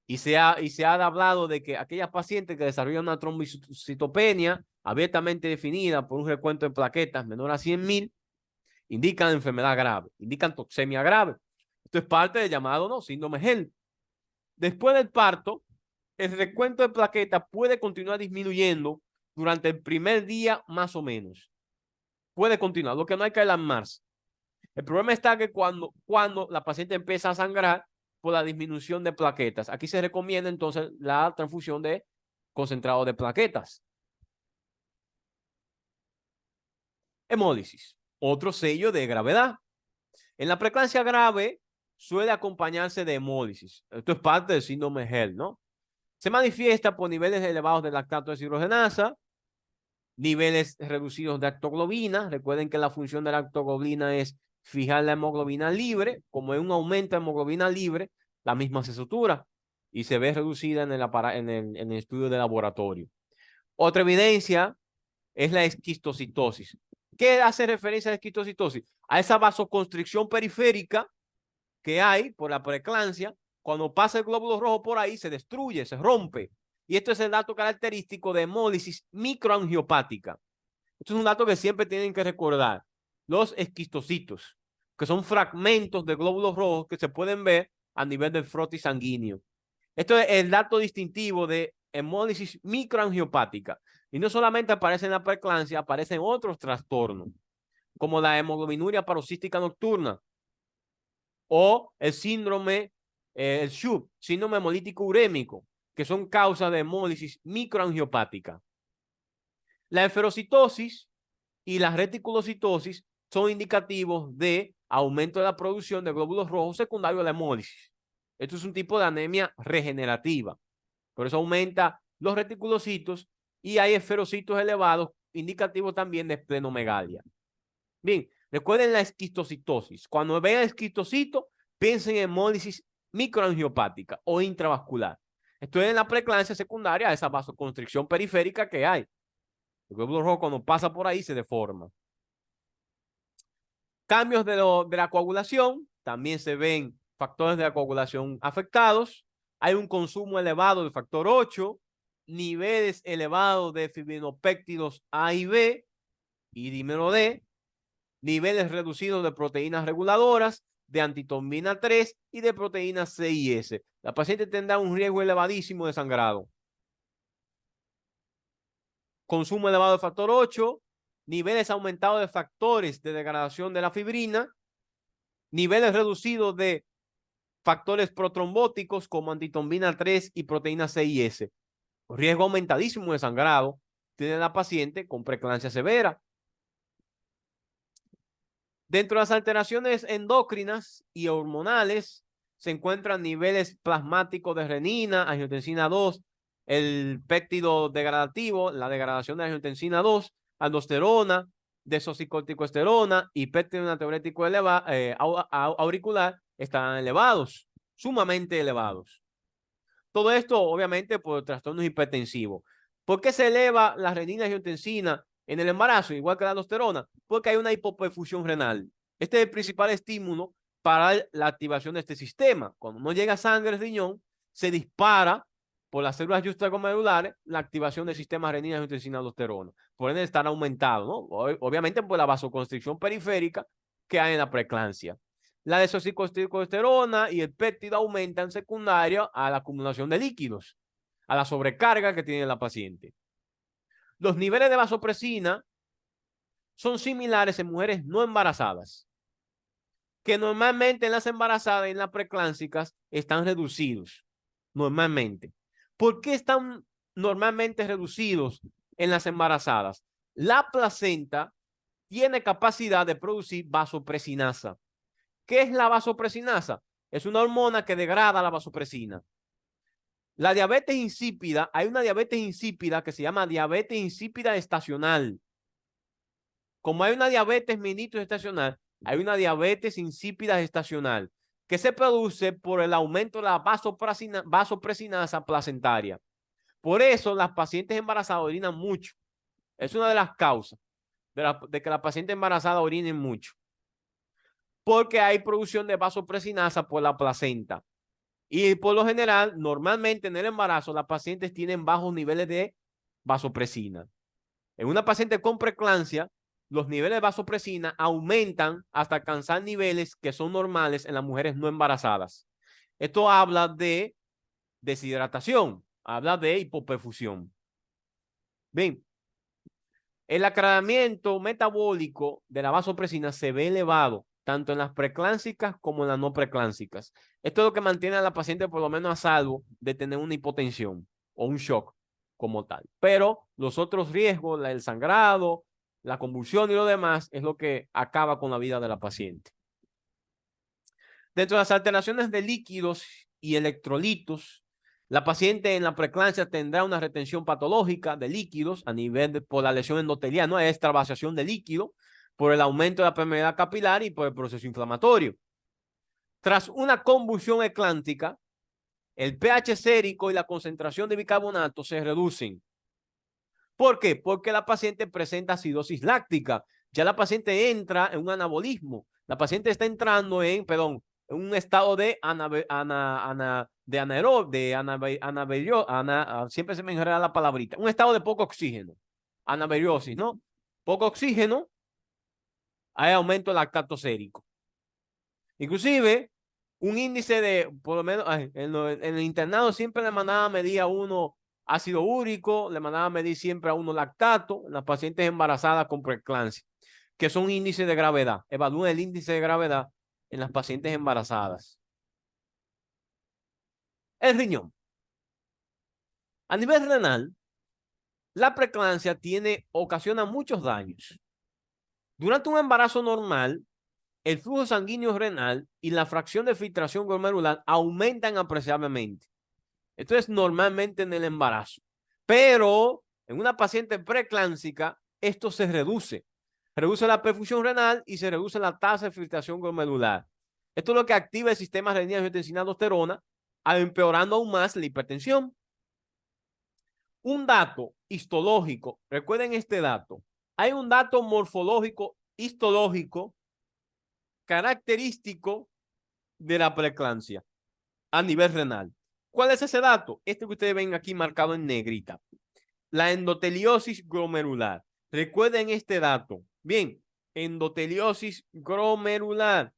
Y se ha hablado de que aquellas pacientes que desarrollan una trombocitopenia abiertamente definida por un recuento de plaquetas menor a 100.000, indican enfermedad grave, indican toxemia grave. Esto es parte del llamado, ¿no?, síndrome HELLP. Después del parto, el recuento de plaquetas puede continuar disminuyendo durante el primer día más o menos. Puede continuar, lo que no hay que alarmarse. El problema está que cuando la paciente empieza a sangrar por la disminución de plaquetas, aquí se recomienda entonces la transfusión de concentrado de plaquetas. Hemólisis, otro sello de gravedad. En la preeclampsia grave suele acompañarse de hemólisis. Esto es parte del síndrome HELLP, ¿no? Se manifiesta por niveles elevados de lactato deshidrogenasa, niveles reducidos de lactoglobina. Recuerden que la función de la lactoglobina es fijar la hemoglobina libre. Como hay un aumento de hemoglobina libre, la misma se sutura y se ve reducida en el estudio de laboratorio. Otra evidencia es la esquistocitosis. ¿Qué hace referencia a la esquistocitosis? A esa vasoconstricción periférica que hay por la preeclampsia. Cuando pasa el glóbulo rojo por ahí, se destruye, se rompe. Y esto es el dato característico de hemólisis microangiopática. Esto es un dato que siempre tienen que recordar. Los esquistocitos, que son fragmentos de glóbulos rojos que se pueden ver a nivel del frotis sanguíneo. Esto es el dato distintivo de hemólisis microangiopática. Y no solamente aparece en la preeclampsia, aparecen otros trastornos, como la hemoglobinuria paroxística nocturna o el síndrome, el SHUB, síndrome hemolítico urémico, que son causas de hemólisis microangiopática. La esferocitosis y la reticulocitosis son indicativos de aumento de la producción de glóbulos rojos secundarios a la hemólisis. Esto es un tipo de anemia regenerativa. Por eso aumenta los reticulocitos y hay esferocitos elevados, indicativos también de esplenomegalia. Bien, recuerden la esquistocitosis. Cuando vean esquistocito, piensen en hemólisis microangiopática o intravascular. Esto es en la preeclampsia secundaria a esa vasoconstricción periférica que hay. El glóbulo rojo cuando pasa por ahí se deforma. Cambios de la coagulación, también se ven factores de la coagulación afectados. Hay un consumo elevado del factor 8, niveles elevados de fibrinopéptidos A y B y dímero D, niveles reducidos de proteínas reguladoras de antitombina 3 y de proteína C y S. La paciente tendrá un riesgo elevadísimo de sangrado. Consumo elevado de factor 8, niveles aumentados de factores de degradación de la fibrina, niveles reducidos de factores protrombóticos como antitombina 3 y proteína C y S. Riesgo aumentadísimo de sangrado tiene la paciente con preeclampsia severa. Dentro de las alteraciones endócrinas y hormonales se encuentran niveles plasmáticos de renina, angiotensina 2, el péptido degradativo, la degradación de angiotensina 2, aldosterona, desoxicorticosterona y péptido natriurético auricular están elevados, sumamente elevados. Todo esto, obviamente, por trastornos hipertensivos. ¿Por qué se eleva la renina y angiotensina en el embarazo, igual que la aldosterona? Porque hay una hipoperfusión renal. Este es el principal estímulo para la activación de este sistema. Cuando no llega sangre al riñón, se dispara por las células extraglomerulares la activación del sistema renina, angiotensina, aldosterona. Por ende, están aumentados, ¿no? Obviamente, por la vasoconstricción periférica que hay en la preeclampsia. La desoxicorticosterona y el péptido aumentan secundaria a la acumulación de líquidos, a la sobrecarga que tiene la paciente. Los niveles de vasopresina son similares en mujeres no embarazadas, que normalmente en las embarazadas y en las preeclámpsicas están reducidos, normalmente. ¿Por qué están normalmente reducidos en las embarazadas? La placenta tiene capacidad de producir vasopresinasa. ¿Qué es la vasopresinasa? Es una hormona que degrada la vasopresina. La diabetes insípida, hay una diabetes insípida que se llama diabetes insípida estacional. Como hay una diabetes mellitus estacional, hay una diabetes insípida estacional que se produce por el aumento de la vasopresinasa placentaria. Por eso las pacientes embarazadas orinan mucho. Es una de las causas de que la paciente embarazada orinen mucho. Porque hay producción de vasopresinasa por la placenta. Y por lo general, normalmente en el embarazo, las pacientes tienen bajos niveles de vasopresina. En una paciente con preeclampsia, los niveles de vasopresina aumentan hasta alcanzar niveles que son normales en las mujeres no embarazadas. Esto habla de deshidratación, habla de hipoperfusión. Bien, el aclaramiento metabólico de la vasopresina se ve elevado tanto en las preeclámpsicas como en las no preeclámpsicas. Esto es lo que mantiene a la paciente por lo menos a salvo de tener una hipotensión o un shock como tal. Pero los otros riesgos, el sangrado, la convulsión y lo demás, es lo que acaba con la vida de la paciente. Dentro de las alteraciones de líquidos y electrolitos, la paciente en la preeclampsia tendrá una retención patológica de líquidos a nivel por la lesión endotelial, no hay extravasación de líquido, por el aumento de la permeabilidad capilar y por el proceso inflamatorio. Tras una convulsión eclántica, el pH sérico y la concentración de bicarbonato se reducen. ¿Por qué? Porque la paciente presenta acidosis láctica. Ya la paciente entra en un anabolismo. La paciente está entrando en un estado de siempre se me enreda la palabrita, un estado de poco oxígeno, anaberiosis, ¿no? Poco oxígeno, hay aumento del lactato sérico. Inclusive, un índice de, por lo menos, en el internado siempre le mandaba a medir a uno ácido úrico, le mandaba a medir siempre a uno lactato, en las pacientes embarazadas con preeclampsia, que son índices de gravedad. Evalúen el índice de gravedad en las pacientes embarazadas. El riñón. A nivel renal, la preeclampsia ocasiona muchos daños. Durante un embarazo normal, el flujo sanguíneo renal y la fracción de filtración glomerular aumentan apreciablemente. Esto es normalmente en el embarazo. Pero en una paciente preeclámpsica, esto se reduce. Reduce la perfusión renal y se reduce la tasa de filtración glomerular. Esto es lo que activa el sistema renina, angiotensina, aldosterona, empeorando aún más la hipertensión. Un dato histológico, recuerden este dato. Hay un dato morfológico histológico característico de la preeclampsia a nivel renal. ¿Cuál es ese dato? Este que ustedes ven aquí marcado en negrita. La endoteliosis glomerular. Recuerden este dato. Bien, endoteliosis glomerular.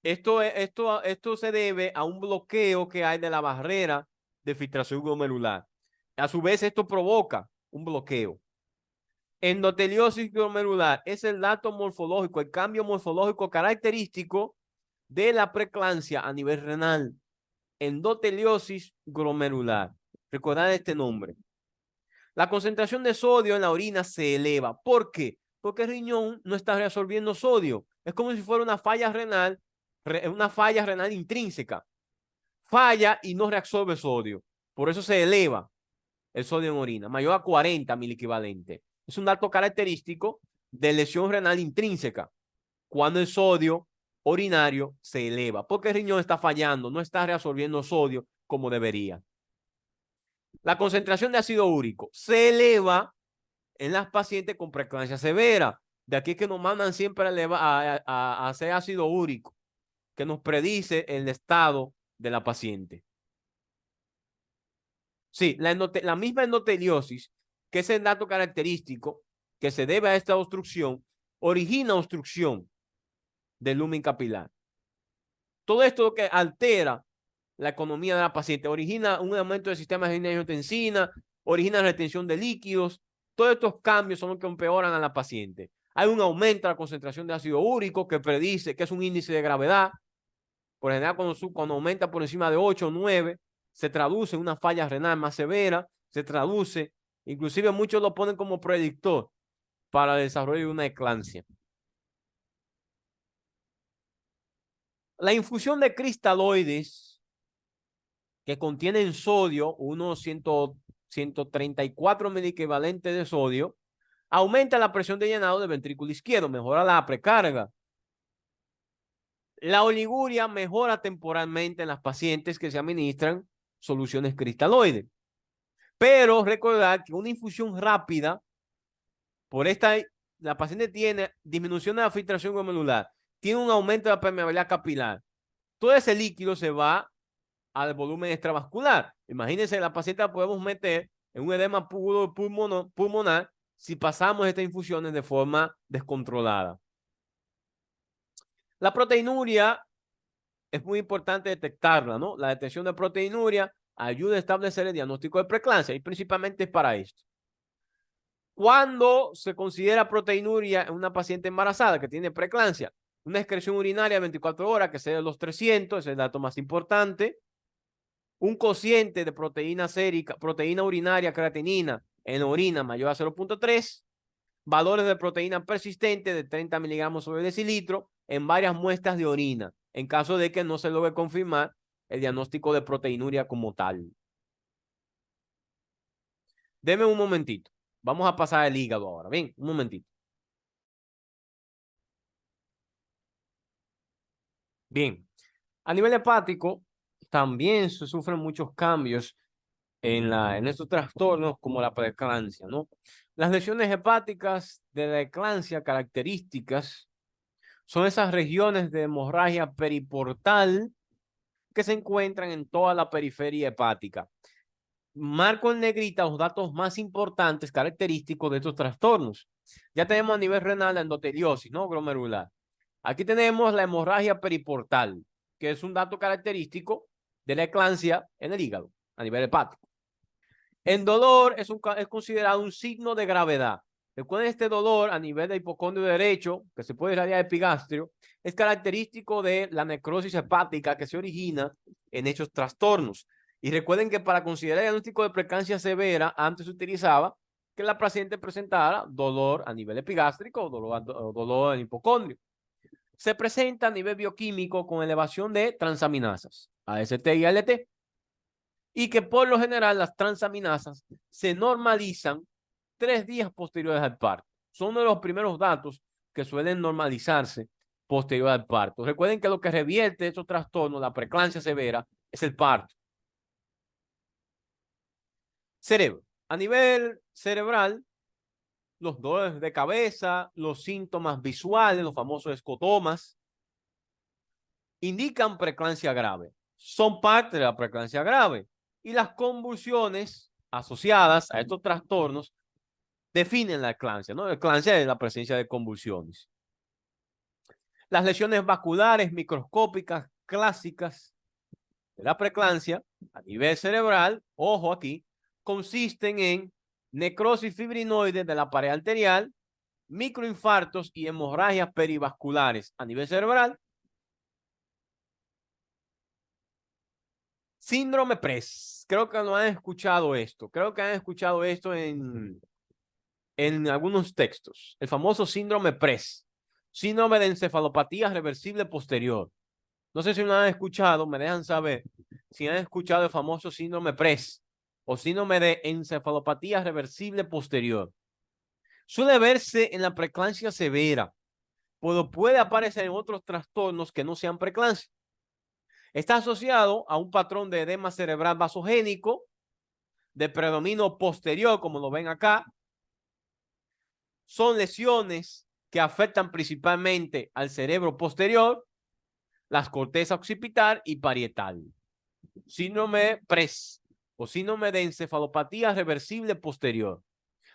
Esto se debe a un bloqueo que hay de la barrera de filtración glomerular. A su vez, esto provoca un bloqueo. Endoteliosis glomerular es el dato morfológico, el cambio morfológico característico de la preeclampsia a nivel renal. Endoteliosis glomerular. Recordad este nombre. La concentración de sodio en la orina se eleva. ¿Por qué? Porque el riñón no está reabsorbiendo sodio. Es como si fuera una falla renal intrínseca. Falla y no reabsorbe sodio. Por eso se eleva el sodio en orina, mayor a 40 miliequivalente. Es un dato característico de lesión renal intrínseca, cuando el sodio urinario se eleva, porque el riñón está fallando, no está reabsorbiendo sodio como debería. La concentración de ácido úrico se eleva en las pacientes con preeclampsia severa. De aquí que nos mandan siempre a hacer ácido úrico, que nos predice el estado de la paciente. Sí, la misma endoteliosis, que es el dato característico que se debe a esta obstrucción, origina obstrucción del lumen capilar. Todo esto que altera la economía de la paciente, origina un aumento del sistema de angiotensina, origina retención de líquidos. Todos estos cambios son los que empeoran a la paciente. Hay un aumento de la concentración de ácido úrico que predice que es un índice de gravedad. Por general, cuando aumenta por encima de 8 o 9, se traduce en una falla renal más severa, se traduce, inclusive muchos lo ponen como predictor para el desarrollo de una eclampsia. La infusión de cristaloides que contienen sodio, unos 134 miliequivalentes de sodio, aumenta la presión de llenado del ventrículo izquierdo, mejora la precarga. La oliguria mejora temporalmente en las pacientes que se administran soluciones cristaloides. Pero recordar que una infusión rápida, la paciente tiene disminución de la filtración glomerular, tiene un aumento de la permeabilidad capilar. Todo ese líquido se va al volumen extravascular. Imagínense, la paciente la podemos meter en un edema pulmonar si pasamos estas infusiones de forma descontrolada. La proteinuria es muy importante detectarla, ¿no? La detección de proteinuria ayuda a establecer el diagnóstico de preeclampsia y principalmente es para esto. ¿Cuándo se considera proteinuria en una paciente embarazada que tiene preeclampsia? Una excreción urinaria de 24 horas que sea de los 300, ese es el dato más importante. Un cociente de proteína sérica, proteína urinaria, creatinina en orina mayor a 0.3. Valores de proteína persistente de 30 miligramos sobre decilitro en varias muestras de orina, en caso de que no se logre confirmar el diagnóstico de proteinuria como tal. Deme un momentito. Vamos a pasar el hígado ahora. Bien, un momentito. Bien, a nivel hepático también se sufren muchos cambios en estos trastornos como la preeclampsia, ¿no? Las lesiones hepáticas de la eclampsia características son esas regiones de hemorragia periportal que se encuentran en toda la periferia hepática. Marco en negrita los datos más importantes característicos de estos trastornos. Ya tenemos a nivel renal la endoteliosis, ¿no? Glomerular. Aquí tenemos la hemorragia periportal, que es un dato característico de la eclampsia en el hígado, a nivel hepático. El dolor es considerado un signo de gravedad. Recuerden, este dolor a nivel del hipocondrio derecho, que se puede irradiar epigastrio, es característico de la necrosis hepática que se origina en estos trastornos. Y recuerden que para considerar el diagnóstico de preeclampsia severa, antes se utilizaba que la paciente presentara dolor a nivel epigástrico o dolor en hipocondrio. Se presenta a nivel bioquímico con elevación de transaminasas, AST y ALT, y que por lo general las transaminasas se normalizan 3 días posteriores al parto. Son uno de los primeros datos que suelen normalizarse posterior al parto. Recuerden que lo que revierte estos trastornos, la preeclampsia severa, es el parto. Cerebro. A nivel cerebral, los dolores de cabeza, los síntomas visuales, los famosos escotomas, indican preeclampsia grave. Son parte de la preeclampsia grave. Y las convulsiones asociadas a estos trastornos definen la eclampsia, ¿no? La eclampsia es la presencia de convulsiones. Las lesiones vasculares microscópicas clásicas de la preeclampsia a nivel cerebral, ojo aquí, consisten en necrosis fibrinoide de la pared arterial, microinfartos y hemorragias perivasculares a nivel cerebral. Síndrome PRES. Creo que no han escuchado esto. Creo que han escuchado esto en algunos textos. El famoso síndrome PRES. Síndrome de encefalopatía reversible posterior. No sé si lo han escuchado, me dejan saber si han escuchado el famoso síndrome PRES o síndrome de encefalopatía reversible posterior. Suele verse en la preeclampsia severa, pero puede aparecer en otros trastornos que no sean preeclampsia. Está asociado a un patrón de edema cerebral vasogénico, de predominio posterior, como lo ven acá. Son lesiones que afectan principalmente al cerebro posterior, las cortezas occipital y parietal. Síndrome PRES o síndrome de encefalopatía reversible posterior.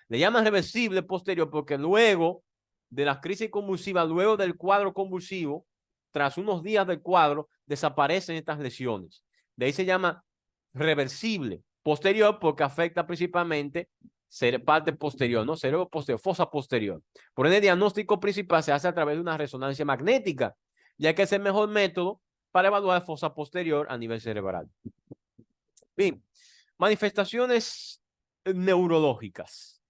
Le llaman reversible posterior porque luego de las crisis convulsivas, luego del cuadro convulsivo, tras unos días del cuadro, desaparecen estas lesiones. De ahí se llama reversible posterior porque afecta principalmente parte posterior, ¿no? Cerebro posterior, fosa posterior. Por ende, el diagnóstico principal se hace a través de una resonancia magnética, ya que es el mejor método para evaluar fosa posterior a nivel cerebral. Bien, manifestaciones neurológicas.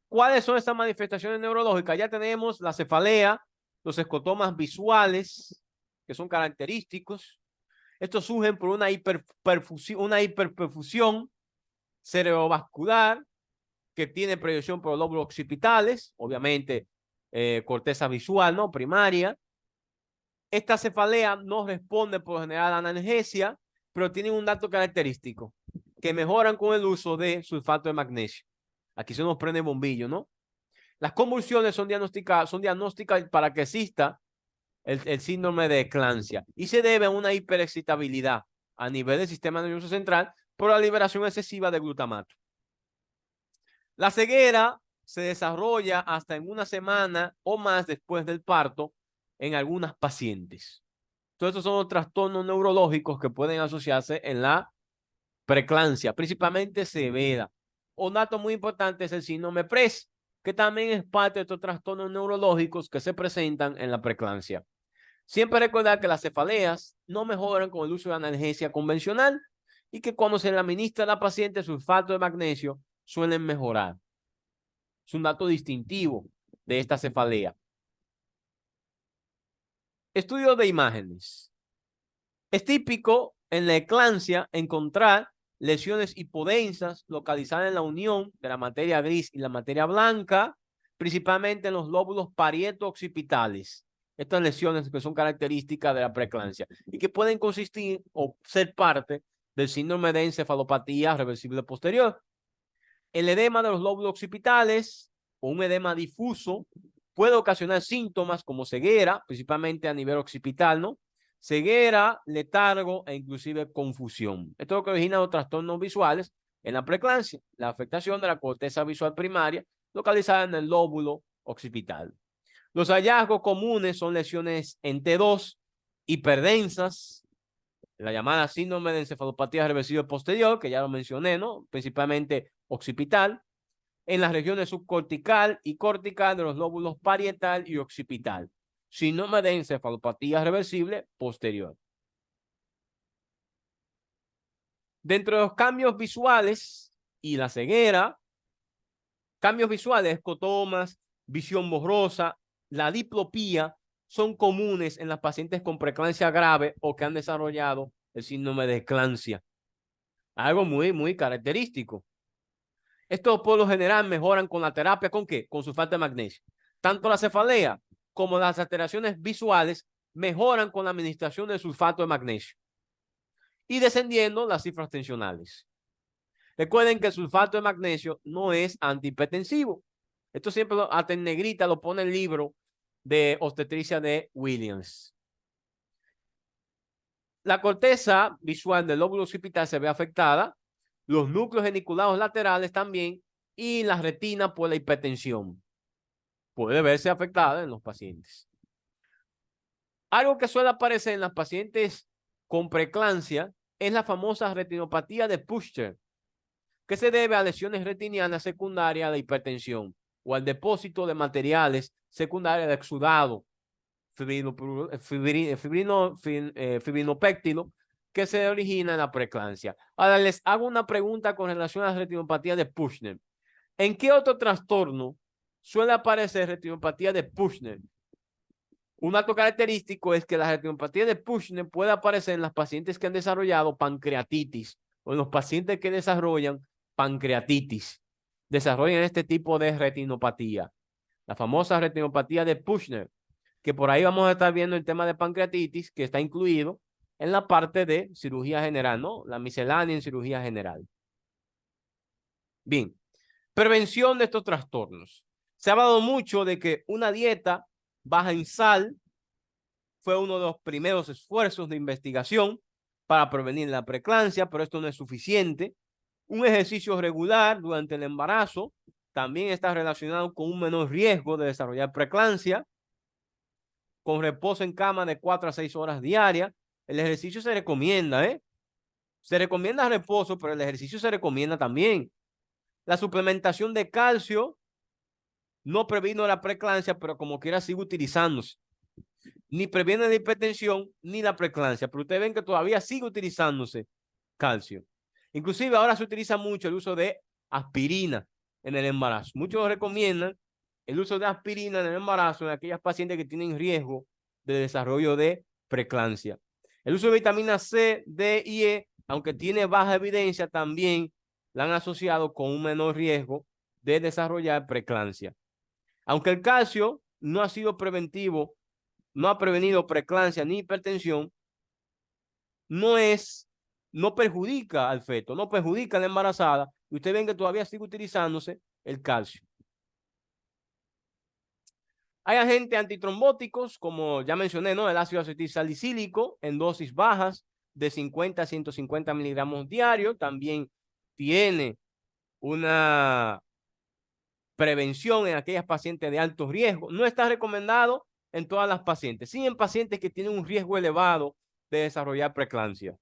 ¿Cuáles son estas manifestaciones neurológicas? Ya tenemos la cefalea, los escotomas visuales, que son característicos. Estos surgen por una hiperperfusión cerebrovascular que tiene proyección por los lóbulos occipitales, obviamente corteza visual, ¿no? Primaria. Esta cefalea no responde por lo general a analgesia, pero tienen un dato característico, que mejoran con el uso de sulfato de magnesio. Aquí se nos prende bombillo, ¿no? Las convulsiones son diagnósticas para que exista el síndrome de eclampsia y se debe a una hiperexcitabilidad a nivel del sistema nervioso central por la liberación excesiva de glutamato. La ceguera se desarrolla hasta en una semana o más después del parto en algunas pacientes. Todos estos son los trastornos neurológicos que pueden asociarse en la preeclampsia, principalmente severa. Un dato muy importante es el síndrome PRES, que también es parte de estos trastornos neurológicos que se presentan en la preeclampsia. Siempre recordar que las cefaleas no mejoran con el uso de analgesia convencional y que cuando se le administra a la paciente sulfato de magnesio suelen mejorar. Es un dato distintivo de esta cefalea. Estudio de imágenes. Es típico en la eclampsia encontrar lesiones hipodensas localizadas en la unión de la materia gris y la materia blanca, principalmente en los lóbulos parieto-occipitales. Estas lesiones que son características de la preeclampsia y que pueden consistir o ser parte del síndrome de encefalopatía reversible posterior. El edema de los lóbulos occipitales o un edema difuso puede ocasionar síntomas como ceguera, principalmente a nivel occipital, ¿no? Ceguera, letargo e inclusive confusión. Esto es lo que origina los trastornos visuales en la preeclampsia, la afectación de la corteza visual primaria localizada en el lóbulo occipital. Los hallazgos comunes son lesiones en T2, hiperdensas, la llamada síndrome de encefalopatía reversible posterior, que ya lo mencioné, ¿no? Principalmente occipital, en las regiones subcortical y cortical de los lóbulos parietal y occipital. Síndrome de encefalopatía reversible posterior. Dentro de los cambios visuales y la ceguera, cambios visuales, escotomas, visión borrosa, la diplopía, son comunes en las pacientes con preeclampsia grave o que han desarrollado el síndrome de eclampsia. Algo muy característico. Estos por lo general mejoran con la terapia, ¿con qué? Con sulfato de magnesio. Tanto la cefalea como las alteraciones visuales mejoran con la administración de sulfato de magnesio. Y descendiendo las cifras tensionales. Recuerden que el sulfato de magnesio no es antihipertensivo. Esto siempre hasta en negrita lo pone el libro de obstetricia de Williams. La corteza visual del lóbulo occipital se ve afectada, los núcleos geniculados laterales también, y la retina por la hipertensión puede verse afectada en los pacientes. Algo que suele aparecer en las pacientes con preeclampsia es la famosa retinopatía de Puschner, que se debe a lesiones retinianas secundarias de hipertensión o al depósito de materiales secundarios de exudado fibrinopéctilo que se origina en la preeclampsia. Ahora les hago una pregunta con relación a la retinopatía de Puschner. ¿En qué otro trastorno suele aparecer retinopatía de Puschner? Un dato característico es que la retinopatía de Puschner puede aparecer en las pacientes que han desarrollado pancreatitis o en los pacientes que desarrollan pancreatitis. Desarrollan este tipo de retinopatía. La famosa retinopatía de Puschner, que por ahí vamos a estar viendo el tema de pancreatitis, que está incluido en la parte de cirugía general, ¿no? La miscelánea en cirugía general. Bien, prevención de estos trastornos. Se ha hablado mucho de que una dieta baja en sal fue uno de los primeros esfuerzos de investigación para prevenir la preeclampsia, pero esto no es suficiente. Un ejercicio regular durante el embarazo también está relacionado con un menor riesgo de desarrollar preeclampsia, con reposo en cama de 4 a 6 horas diarias. El ejercicio se recomienda, ¿eh? Se recomienda reposo, pero el ejercicio se recomienda también. La suplementación de calcio no previno la preeclampsia, pero como quiera sigue utilizándose. Ni previene la hipertensión ni la preeclampsia, pero ustedes ven que todavía sigue utilizándose calcio. Inclusive ahora se utiliza mucho el uso de aspirina en el embarazo. Muchos recomiendan el uso de aspirina en el embarazo en aquellas pacientes que tienen riesgo de desarrollo de preeclampsia. El uso de vitamina C, D y E, aunque tiene baja evidencia, también la han asociado con un menor riesgo de desarrollar preeclampsia. Aunque el calcio no ha sido preventivo, no ha prevenido preeclampsia ni hipertensión, no perjudica al feto, no perjudica a la embarazada, y ustedes ven que todavía sigue utilizándose el calcio. Hay agentes antitrombóticos, como ya mencioné, ¿no? El ácido acetilsalicílico en dosis bajas de 50 a 150 miligramos diarios. También tiene una prevención en aquellas pacientes de alto riesgo. No está recomendado en todas las pacientes, sí en pacientes que tienen un riesgo elevado de desarrollar preeclampsia.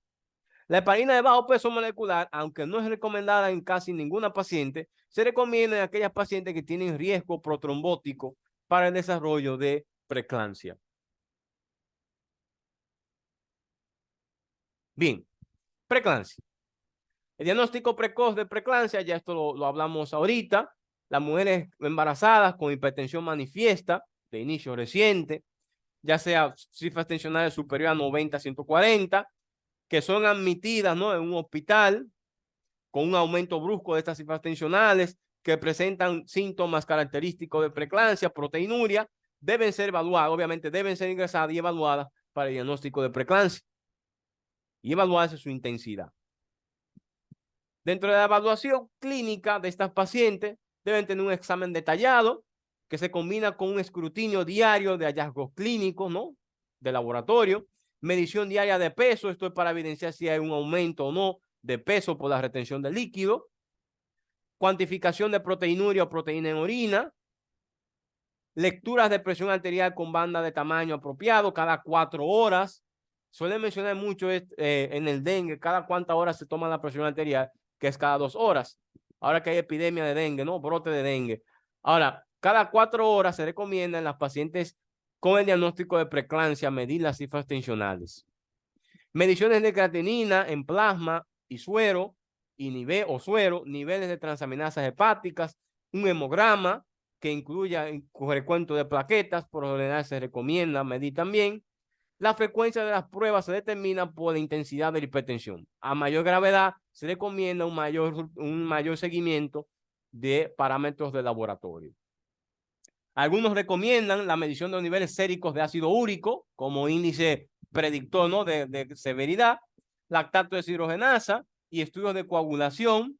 La heparina de bajo peso molecular, aunque no es recomendada en casi ninguna paciente, se recomienda en aquellas pacientes que tienen riesgo protrombótico para el desarrollo de preeclampsia. Bien, preeclampsia. El diagnóstico precoz de preeclampsia, ya esto lo hablamos ahorita. Las mujeres embarazadas con hipertensión manifiesta de inicio reciente, ya sea cifras tensionales superiores a 90 a 140, que son admitidas, ¿no?, en un hospital con un aumento brusco de estas cifras tensionales, que presentan síntomas característicos de preeclampsia, proteinuria, deben ser evaluadas, obviamente deben ser ingresadas y evaluadas para el diagnóstico de preeclampsia y evaluarse su intensidad. Dentro de la evaluación clínica de estas pacientes, deben tener un examen detallado que se combina con un escrutinio diario de hallazgos clínicos, ¿no?, de laboratorio, medición diaria de peso, esto es para evidenciar si hay un aumento o no de peso por la retención de líquido, cuantificación de proteinuria o proteína en orina, lecturas de presión arterial con banda de tamaño apropiado cada 4 horas. Suelen mencionar mucho en el dengue, cada cuántas horas se toma la presión arterial, que es cada 2 horas. Ahora que hay epidemia de dengue, ¿no?, brote de dengue. Ahora, cada 4 horas se recomienda en las pacientes con el diagnóstico de preeclampsia medir las cifras tensionales. Mediciones de creatinina en plasma y suero, niveles de transaminasas hepáticas, un hemograma que incluya el recuento de plaquetas, por lo general se recomienda medir también. La frecuencia de las pruebas se determina por la intensidad de la hipertensión. A mayor gravedad se recomienda un mayor seguimiento de parámetros de laboratorio. Algunos recomiendan la medición de los niveles séricos de ácido úrico como índice predictor, ¿no?, de severidad, lactato de deshidrogenasa y estudios de coagulación,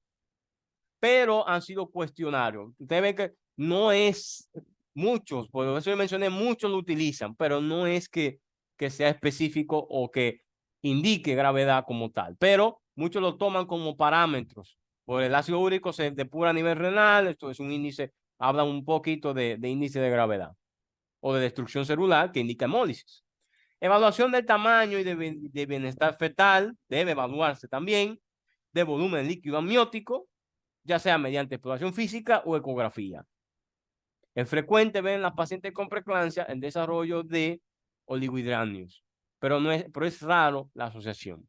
pero han sido cuestionarios. Ustedes ven que no es muchos, por eso yo mencioné, muchos lo utilizan, pero no es que sea específico o que indique gravedad como tal, pero muchos lo toman como parámetros. Por el ácido úrico se depura a nivel renal, esto es un índice, habla un poquito de índice de gravedad o de destrucción celular que indica hemólisis. Evaluación del tamaño y de bienestar fetal debe evaluarse también, de volumen líquido amniótico, ya sea mediante exploración física o ecografía. Es frecuente ver en las pacientes con preeclampsia el desarrollo de oligohidráneos, pero es raro la asociación.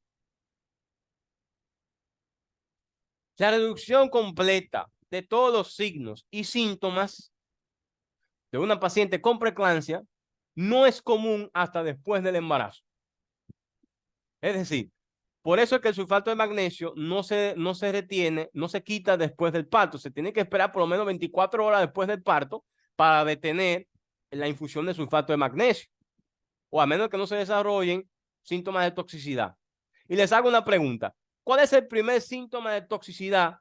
La reducción completa de todos los signos y síntomas de una paciente con preeclampsia no es común hasta después del embarazo. Es decir, por eso es que el sulfato de magnesio no se retiene, no se quita después del parto. Se tiene que esperar por lo menos 24 horas después del parto para detener la infusión de sulfato de magnesio, o a menos que no se desarrollen síntomas de toxicidad. Y les hago una pregunta. ¿Cuál es el primer síntoma de toxicidad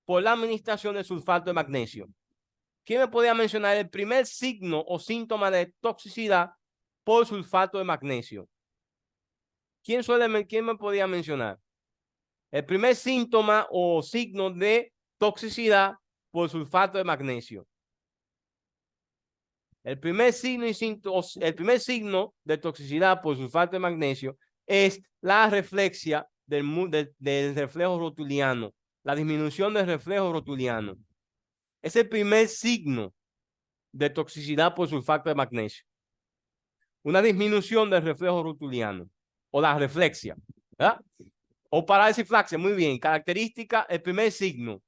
por la administración de sulfato de magnesio? ¿Quién me podría mencionar el primer signo o síntoma de toxicidad por sulfato de magnesio? ¿Quién me podría mencionar? El primer síntoma o signo de toxicidad por sulfato de magnesio. El primer signo de toxicidad por sulfato de magnesio es la reflexia del reflejo rotuliano, la disminución del reflejo rotuliano. Es el primer signo de toxicidad por sulfato de magnesio. Una disminución del reflejo rotuliano o la reflexia, ¿verdad? O parálisis flácida, muy bien. Característica, el primer signo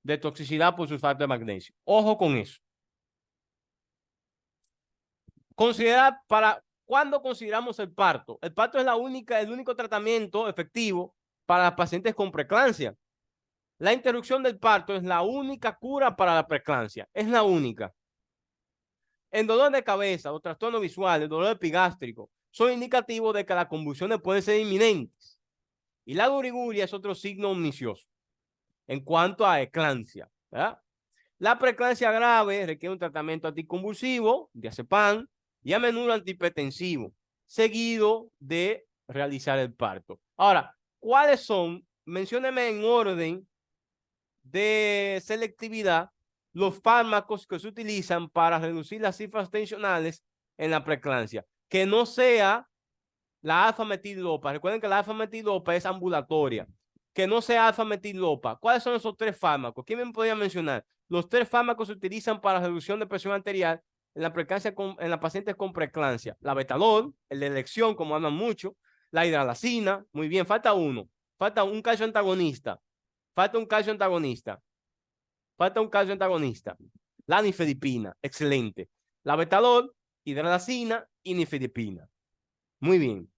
de toxicidad por sulfato de magnesio. Ojo con eso. ¿Cuándo consideramos el parto? El parto es el único tratamiento efectivo para las pacientes con preeclampsia. La interrupción del parto es la única cura para la preeclampsia. Es la única. El dolor de cabeza, los trastornos visuales, el dolor epigástrico son indicativos de que las convulsiones pueden ser inminentes. Y la uriguria es otro signo omnicioso en cuanto a eclampsia, ¿verdad? La preeclampsia grave requiere un tratamiento anticonvulsivo, diazepam, y a menudo antihipertensivo, seguido de realizar el parto. Ahora, ¿cuáles son? Mencióneme en orden de selectividad los fármacos que se utilizan para reducir las cifras tensionales en la preeclampsia. Que no sea la alfa-metilopa. Recuerden que la alfa-metilopa es ambulatoria. Que no sea alfa-metilopa. ¿Cuáles son esos tres fármacos? ¿Quién me podría mencionar? Los tres fármacos se utilizan para reducción de presión arterial en la paciente con preeclampsia. La betalol, el de elección, como hablan mucho. La hidralazina. Muy bien, falta uno. Falta un calcio antagonista. Falta un calcio antagonista. La nifedipina, excelente. La betalol, hidralazina y nifedipina. Muy bien.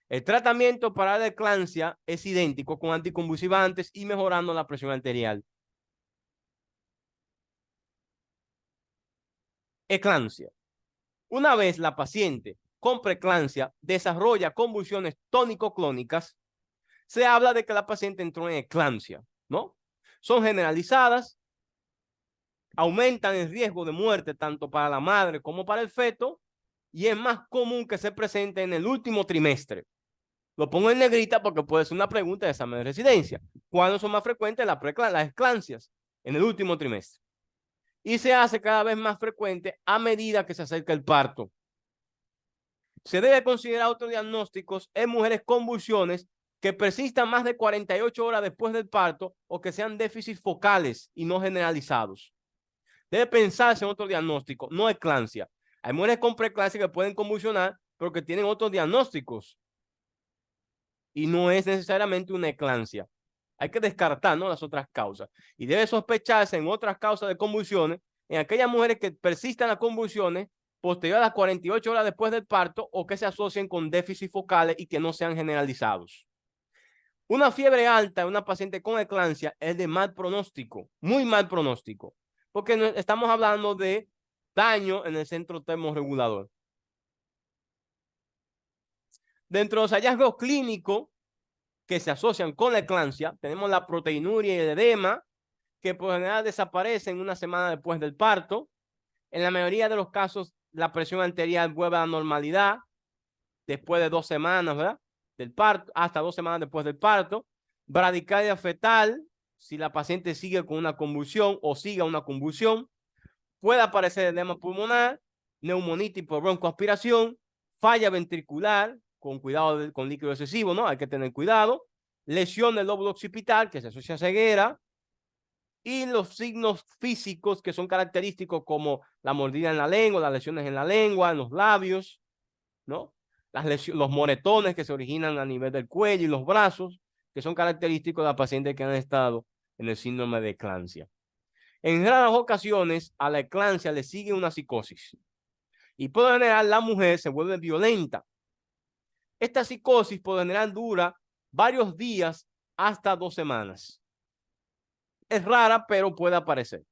El tratamiento para la eclampsia es idéntico con anticonvulsivantes y mejorando la presión arterial. Eclampsia. Una vez la paciente con preeclampsia desarrolla convulsiones tónico-clónicas, se habla de que la paciente entró en eclampsia, ¿no? Son generalizadas, aumentan el riesgo de muerte tanto para la madre como para el feto y es más común que se presente en el último trimestre. Lo pongo en negrita porque puede ser una pregunta de examen de residencia. ¿Cuándo son más frecuentes las eclampsias? En el último trimestre. Y se hace cada vez más frecuente a medida que se acerca el parto. Se debe considerar autodiagnósticos en mujeres con convulsiones que persistan más de 48 horas después del parto o que sean déficits focales y no generalizados. Debe pensarse en otro diagnóstico, no eclampsia. Hay mujeres con preeclampsia que pueden convulsionar, pero que tienen otros diagnósticos. Y no es necesariamente una eclampsia. Hay que descartar, ¿no?, las otras causas. Y debe sospecharse en otras causas de convulsiones, en aquellas mujeres que persistan las convulsiones posterior a las 48 horas después del parto o que se asocien con déficits focales y que no sean generalizados. Una fiebre alta en una paciente con eclampsia es de mal pronóstico, muy mal pronóstico, porque estamos hablando de daño en el centro termorregulador. Dentro de los hallazgos clínicos que se asocian con la eclampsia, tenemos la proteinuria y el edema, que por general desaparecen una semana después del parto. En la mayoría de los casos, la presión arterial vuelve a la normalidad después de 2 semanas, ¿verdad?, del parto, hasta 2 semanas después del parto. Bradicardia fetal, si la paciente sigue con una convulsión o sigue una convulsión. Puede aparecer edema pulmonar, neumonitis por broncoaspiración, falla ventricular, con cuidado con líquido excesivo, ¿no? Hay que tener cuidado. Lesión del lóbulo occipital, que se asocia a ceguera. Y los signos físicos que son característicos, como la mordida en la lengua, las lesiones en la lengua, en los labios, ¿no? Los moretones que se originan a nivel del cuello y los brazos, que son característicos de las pacientes que han estado en el síndrome de eclampsia. En raras ocasiones, a la eclampsia le sigue una psicosis. Y por lo general, la mujer se vuelve violenta. Esta psicosis por lo general dura varios días hasta 2 semanas. Es rara, pero puede aparecer.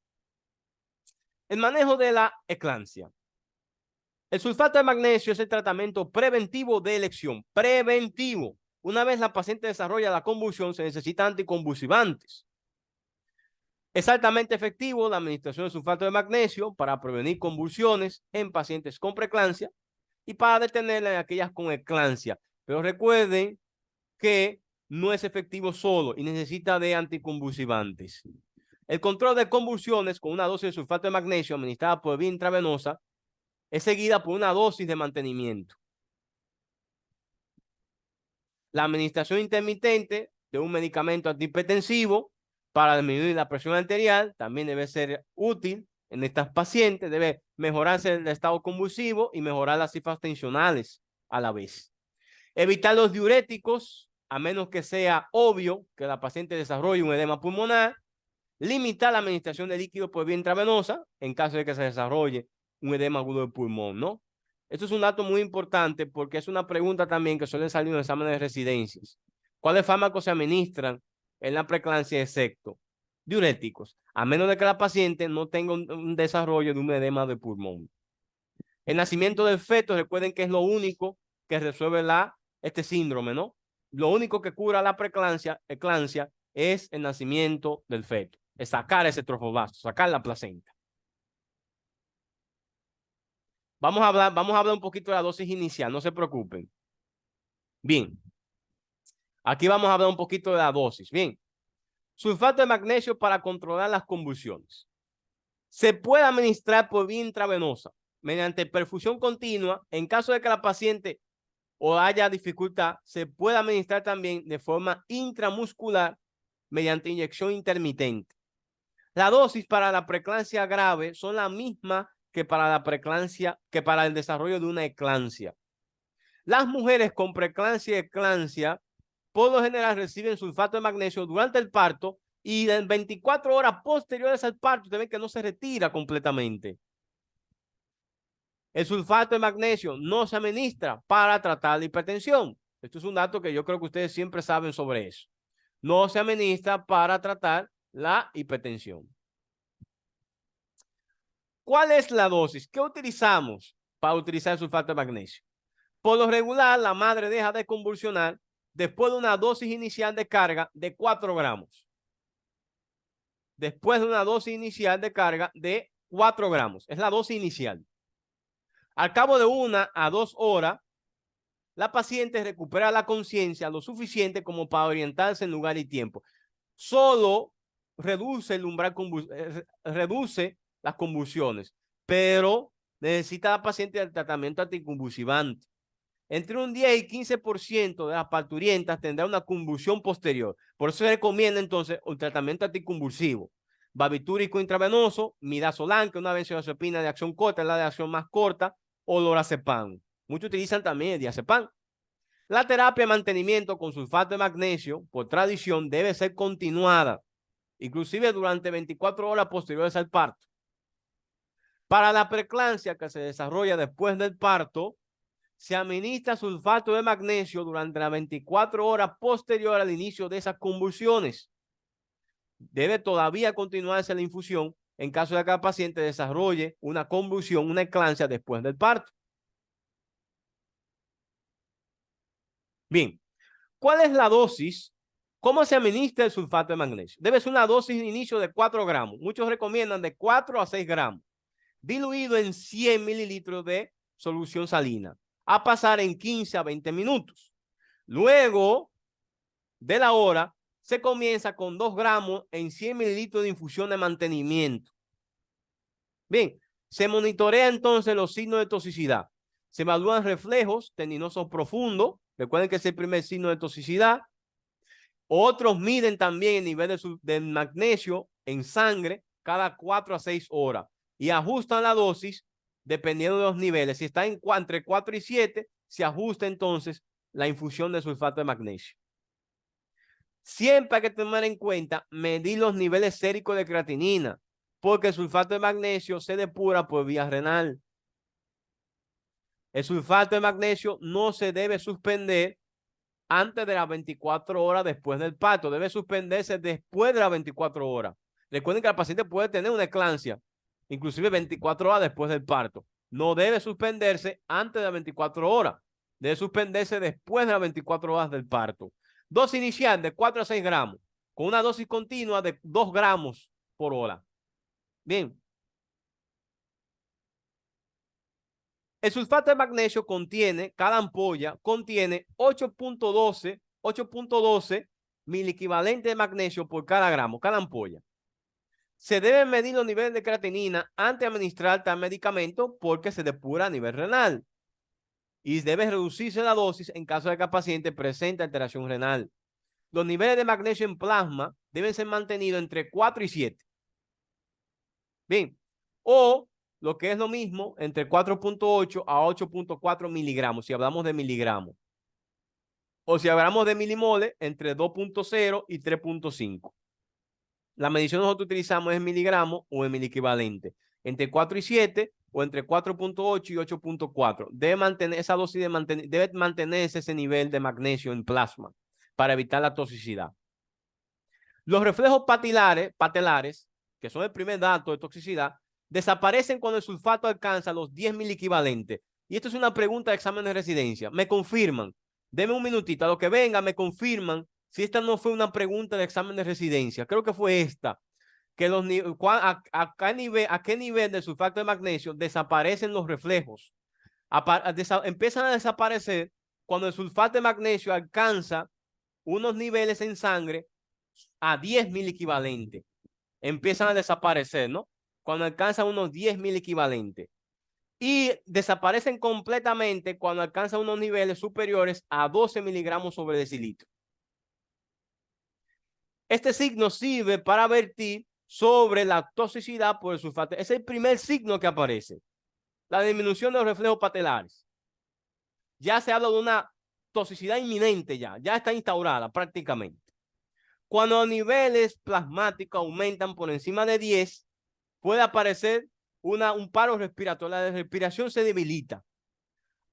El manejo de la eclampsia. El sulfato de magnesio es el tratamiento preventivo de elección. Preventivo. Una vez la paciente desarrolla la convulsión, se necesitan anticonvulsivantes. Es altamente efectivo la administración de sulfato de magnesio para prevenir convulsiones en pacientes con preeclampsia y para detenerla en aquellas con eclampsia. Pero recuerden que no es efectivo solo y necesita de anticonvulsivantes. El control de convulsiones con una dosis de sulfato de magnesio administrada por vía intravenosa es seguida por una dosis de mantenimiento. La administración intermitente de un medicamento antihipertensivo para disminuir la presión arterial también debe ser útil en estas pacientes. Debe mejorarse el estado convulsivo y mejorar las cifras tensionales a la vez. Evitar los diuréticos, a menos que sea obvio que la paciente desarrolle un edema pulmonar. Limitar la administración de líquido por vía intravenosa en caso de que se desarrolle un edema agudo del pulmón, ¿no? Esto es un dato muy importante porque es una pregunta también que suele salir en los exámenes de residencias. ¿Cuáles fármacos se administran en la preeclampsia excepto diuréticos? A menos de que la paciente no tenga un desarrollo de un edema de pulmón. El nacimiento del feto, recuerden que es lo único que resuelve este síndrome, ¿no? Lo único que cura la preeclampsia es el nacimiento del feto. Es sacar ese trofoblasto, sacar la placenta. Vamos a hablar un poquito de la dosis inicial, no se preocupen. Bien. Aquí vamos a hablar un poquito de la dosis. Bien. Sulfato de magnesio para controlar las convulsiones. Se puede administrar por vía intravenosa mediante perfusión continua. En caso de que la paciente o haya dificultad, se puede administrar también de forma intramuscular mediante inyección intermitente. La dosis para la preeclampsia grave son la misma que para la preeclampsia, que para el desarrollo de una eclampsia. Las mujeres con preeclampsia y eclampsia por lo general reciben sulfato de magnesio durante el parto y en 24 horas posteriores al parto, ustedes ven que no se retira completamente. El sulfato de magnesio no se administra para tratar la hipertensión. Esto es un dato que yo creo que ustedes siempre saben sobre eso. No se administra para tratar la hipertensión. ¿Cuál es la dosis? ¿Qué utilizamos para utilizar el sulfato de magnesio? Por lo regular, la madre deja de convulsionar después de una dosis inicial de carga de 4 gramos. Después de una dosis inicial de carga de 4 gramos. Es la dosis inicial. Al cabo de 1 a 2 horas, la paciente recupera la conciencia lo suficiente como para orientarse en lugar y tiempo. Solo reduce el umbral, reduce las convulsiones, pero necesita la paciente el tratamiento anticonvulsivante. Entre un 10 y 15% de las parturientas tendrá una convulsión posterior. Por eso se recomienda entonces un tratamiento anticonvulsivo. Barbitúrico intravenoso, midazolam, que es una benzodiazepina de acción corta, es la de acción más corta, o lorazepam. Muchos utilizan también el diazepam. La terapia de mantenimiento con sulfato de magnesio, por tradición, debe ser continuada, inclusive durante 24 horas posteriores al parto. Para la preeclampsia que se desarrolla después del parto, se administra sulfato de magnesio durante las 24 horas posterior al inicio de esas convulsiones. Debe todavía continuarse la infusión en caso de que el paciente desarrolle una convulsión, una eclampsia después del parto. Bien, ¿cuál es la dosis? ¿Cómo se administra el sulfato de magnesio? Debe ser una dosis de inicio de 4 gramos. Muchos recomiendan de 4 a 6 gramos, diluido en 100 mililitros de solución salina, a pasar en 15 a 20 minutos. Luego de la hora, se comienza con 2 gramos en 100 mililitros de infusión de mantenimiento. Bien, se monitorea entonces los signos de toxicidad. Se evalúan reflejos tendinosos profundos. Recuerden que es el primer signo de toxicidad. Otros miden también el nivel del magnesio en sangre cada 4 a 6 horas y ajustan la dosis dependiendo de los niveles. Si está entre 4 y 7, se ajusta entonces la infusión de sulfato de magnesio. Siempre hay que tomar en cuenta medir los niveles séricos de creatinina, porque el sulfato de magnesio se depura por vía renal. El sulfato de magnesio no se debe suspender antes de las 24 horas después del parto. Debe suspenderse después de las 24 horas. Recuerden que el paciente puede tener una eclampsia, inclusive 24 horas después del parto. No debe suspenderse antes de las 24 horas. Debe suspenderse después de las 24 horas del parto. Dosis inicial de 4 a 6 gramos, con una dosis continua de 2 gramos por hora. Bien. El sulfato de magnesio cada ampolla contiene 8.12 miliequivalentes de magnesio por cada gramo, cada ampolla. Se deben medir los niveles de creatinina antes de administrar tal medicamento porque se depura a nivel renal. Y debe reducirse la dosis en caso de que el paciente presente alteración renal. Los niveles de magnesio en plasma deben ser mantenidos entre 4 y 7. Bien. O lo que es lo mismo, entre 4.8 a 8.4 miligramos, si hablamos de miligramos. O si hablamos de milimoles, entre 2.0 y 3.5. La medición que nosotros utilizamos es en miligramos o en miliequivalente. Entre 4 y 7 o entre 4.8 y 8.4. Debe mantener esa dosis, debe mantenerse ese nivel de magnesio en plasma para evitar la toxicidad. Los reflejos patelares, que son el primer dato de toxicidad, desaparecen cuando el sulfato alcanza los 10 miliequivalentes. Y esto es una pregunta de examen de residencia. Me confirman. Denme un minutito. A lo que venga, me confirman si esta no fue una pregunta de examen de residencia. Creo que fue esta. Que ¿a qué nivel de sulfato de magnesio desaparecen los reflejos? Empiezan a desaparecer cuando el sulfato de magnesio alcanza unos niveles en sangre a 10 miliequivalentes. Empiezan a desaparecer, ¿no? Cuando alcanzan unos 10 miliequivalentes. Y desaparecen completamente cuando alcanzan unos niveles superiores a 12 miligramos sobre decilitro. Este signo sirve para advertir sobre la toxicidad por el sulfato. Es el primer signo que aparece. La disminución de los reflejos patelares. Ya se habla de una toxicidad inminente ya está instaurada prácticamente. Cuando los niveles plasmáticos aumentan por encima de 10, puede aparecer un paro respiratorio. La respiración se debilita.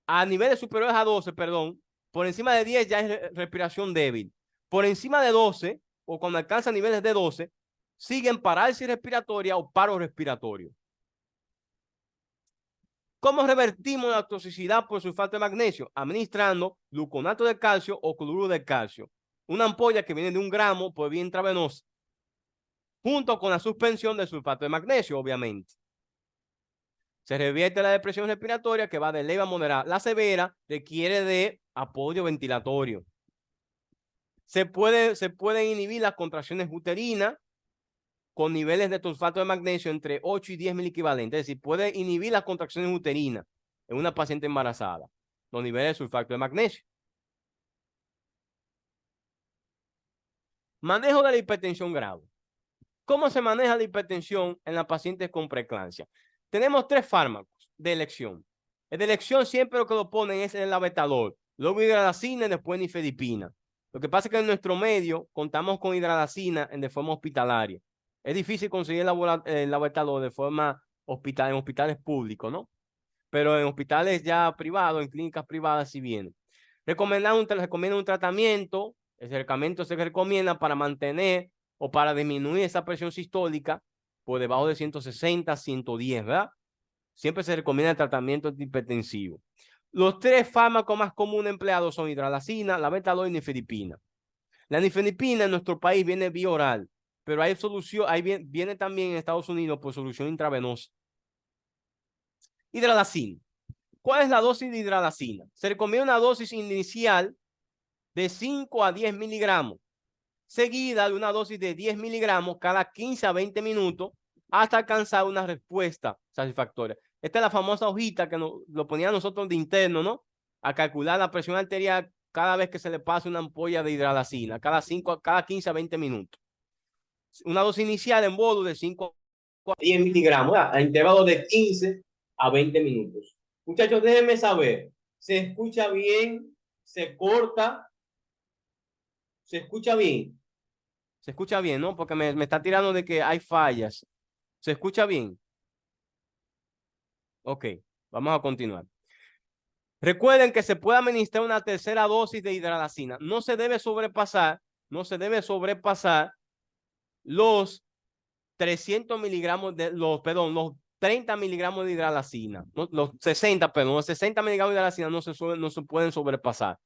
A niveles superiores a 12, por encima de 10 ya es respiración débil. Por encima de 12, o cuando alcanza niveles de 12, siguen parálisis respiratoria o paro respiratorio. ¿Cómo revertimos la toxicidad por sulfato de magnesio? Administrando gluconato de calcio o cloruro de calcio. Una ampolla que viene de 1 gramo por vía intravenosa, junto con la suspensión del sulfato de magnesio, obviamente. Se revierte la depresión respiratoria que va de leve a moderada. La severa requiere de apoyo ventilatorio. Se pueden inhibir las contracciones uterinas con niveles de sulfato de magnesio entre 8 y 10 miliequivalentes. Es decir, puede inhibir las contracciones uterinas en una paciente embarazada. Los niveles de sulfato de magnesio. Manejo de la hipertensión grave. ¿Cómo se maneja la hipertensión en las pacientes con preeclampsia? Tenemos 3 fármacos de elección. El de elección siempre lo que lo ponen es el labetalol, luego hidralazina y después nifedipina. Lo que pasa es que en nuestro medio contamos con hidralazina de forma hospitalaria. Es difícil conseguir el labetalol de forma en hospitales públicos, ¿no? Pero en hospitales ya privados, en clínicas privadas sí vienen. Recomiendan un tratamiento. El tratamiento se recomienda para mantener o para disminuir esa presión sistólica por debajo de 160, 110, ¿verdad? Siempre se recomienda el tratamiento antihipertensivo. Los 3 fármacos más comunes empleados son hidralazina, labetalol y nifedipina. La nifedipina en nuestro país viene vía oral, pero hay solución, viene también en Estados Unidos por solución intravenosa. Hidralazina. ¿Cuál es la dosis de hidralazina? Se recomienda una dosis inicial de 5 a 10 miligramos, seguida de una dosis de 10 miligramos cada 15 a 20 minutos hasta alcanzar una respuesta satisfactoria. Esta es la famosa hojita que lo ponía nosotros de interno, ¿no? A calcular la presión arterial cada vez que se le pasa una ampolla de hidralazina, cada 15 a 20 minutos. Una dosis inicial en bodo de 5 a 10 miligramos, a intervalo de 15 a 20 minutos. Muchachos, déjenme saber, ¿se escucha bien? ¿Se corta? ¿Se escucha bien? Se escucha bien, ¿no? Porque me está tirando de que hay fallas. ¿Se escucha bien? Ok, vamos a continuar. Recuerden que se puede administrar una tercera dosis de hidralazina. No se debe sobrepasar los 300 miligramos los 30 miligramos de hidralazina. Los 60 miligramos de hidralazina no se pueden sobrepasar.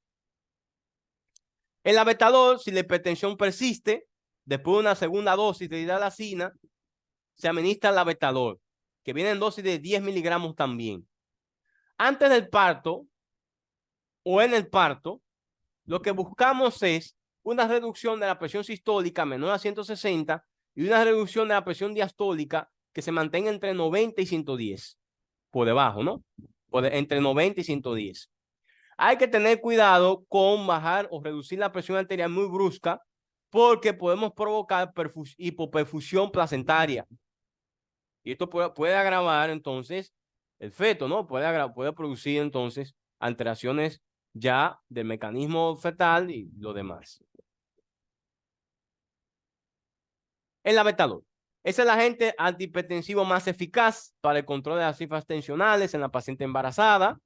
El abetalol, si la hipertensión persiste, después de una segunda dosis de hidralazina, se administra el abetalol, que viene en dosis de 10 miligramos también. Antes del parto o en el parto, lo que buscamos es una reducción de la presión sistólica menor a 160 y una reducción de la presión diastólica que se mantenga entre 90 y 110. Por debajo, ¿no? Entre 90 y 110. Hay que tener cuidado con bajar o reducir la presión arterial muy brusca porque podemos provocar hipoperfusión placentaria. Y esto puede agravar entonces el feto, ¿no? Puede producir entonces alteraciones ya del mecanismo fetal y lo demás. El abetalol es el agente antihipertensivo más eficaz para el control de las cifras tensionales en la paciente embarazada.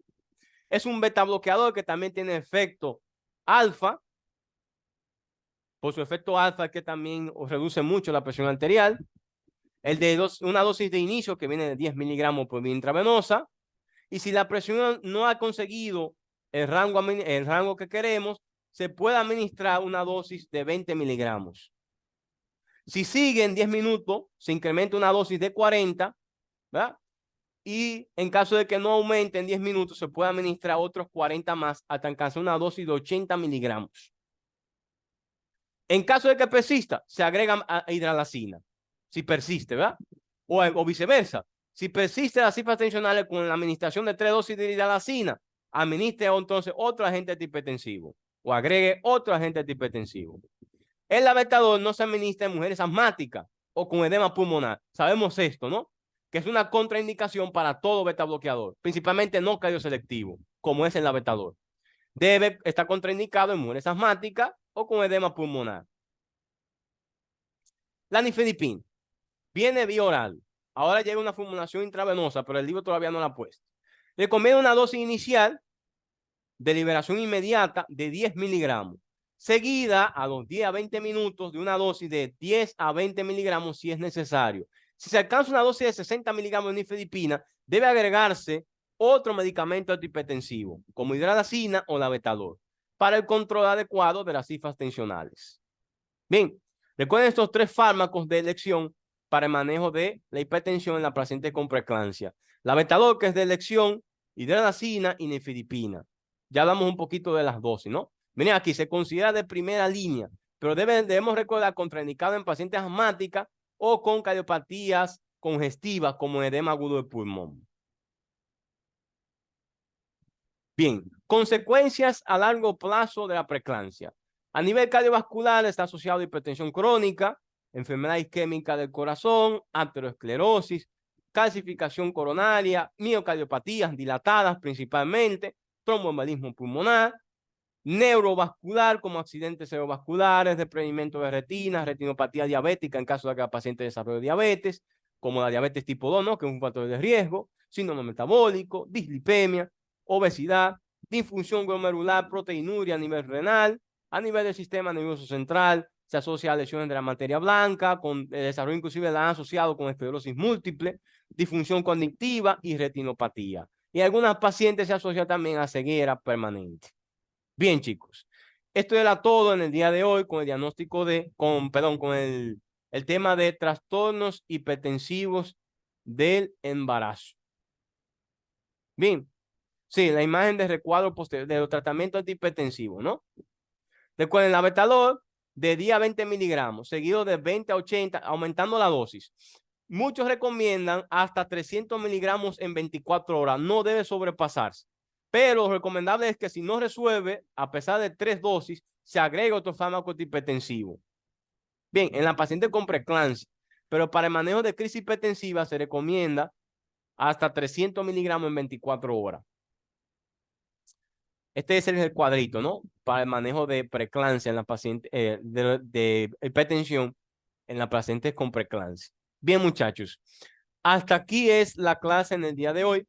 Es un beta bloqueador que también tiene efecto alfa. Por su efecto alfa que también reduce mucho la presión arterial. El de una dosis de inicio que viene de 10 miligramos por vía intravenosa. Y si la presión no ha conseguido el rango que queremos, se puede administrar una dosis de 20 miligramos. Si sigue en 10 minutos, se incrementa una dosis de 40, ¿verdad? Y en caso de que no aumente en 10 minutos, se puede administrar otros 40 más hasta alcanzar una dosis de 80 miligramos. En caso de que persista, se agrega hidralazina. Si persiste, ¿verdad? O viceversa. Si persiste las cifras tensionales con la administración de 3 dosis de hidralazina, administre entonces otro agente antihipertensivo o agregue otro agente antihipertensivo. El abetalol no se administra en mujeres asmáticas o con edema pulmonar. Sabemos esto, ¿no? Que es una contraindicación para todo beta bloqueador, principalmente no cardioselectivo, como es el abetalol. Debe estar contraindicado en mujeres asmáticas o con edema pulmonar. La nifedipina viene vía oral. Ahora llega una formulación intravenosa, pero el libro todavía no la ha puesto. Recomienda una dosis inicial de liberación inmediata de 10 miligramos, seguida a los 10 a 20 minutos de una dosis de 10 a 20 miligramos si es necesario. Si se alcanza una dosis de 60 miligramos de nifedipina, debe agregarse otro medicamento antihipertensivo, como hidralazina o labetalol, para el control adecuado de las cifras tensionales. Bien, recuerden estos 3 fármacos de elección para el manejo de la hipertensión en la paciente con preeclampsia. Labetalol, que es de elección, hidralazina y nifedipina. Ya hablamos un poquito de las dosis, ¿no? Miren aquí, se considera de primera línea, pero debemos recordar contraindicado en pacientes asmáticas o con cardiopatías congestivas como edema agudo de pulmón. Bien, consecuencias a largo plazo de la preeclampsia. A nivel cardiovascular está asociado a hipertensión crónica, enfermedad isquémica del corazón, aterosclerosis, calcificación coronaria, miocardiopatías dilatadas principalmente, tromboembolismo pulmonar, neurovascular como accidentes cerebrovasculares, desprendimiento de retina, retinopatía diabética en caso de que el paciente desarrolle diabetes, como la diabetes tipo 2, ¿no? Que es un factor de riesgo, síndrome metabólico, dislipemia, obesidad, disfunción glomerular, proteinuria a nivel renal, a nivel del sistema nervioso central, se asocia a lesiones de la materia blanca, con el desarrollo inclusive la han asociado con esclerosis múltiple, disfunción cognitiva y retinopatía. Y en algunas pacientes se asocia también a ceguera permanente. Bien, chicos, esto era todo en el día de hoy con el diagnóstico con el tema de trastornos hipertensivos del embarazo. Bien, sí, la imagen de recuadro posterior de los tratamientos antihipertensivos, ¿no? Recuerden, el abetalol de día 20 miligramos, seguido de 20 a 80, aumentando la dosis. muchos recomiendan hasta 300 miligramos en 24 horas. No debe sobrepasarse. Pero lo recomendable es que si no resuelve, a pesar de 3 dosis, se agrega otro fármaco antihipertensivo. Bien, en la paciente con preeclampsia, pero para el manejo de crisis hipertensiva se recomienda hasta 300 miligramos en 24 horas. Este es el cuadrito, ¿no? Para el manejo de preeclampsia en la paciente, de hipertensión en la paciente con preeclampsia. Bien, muchachos, hasta aquí es la clase en el día de hoy.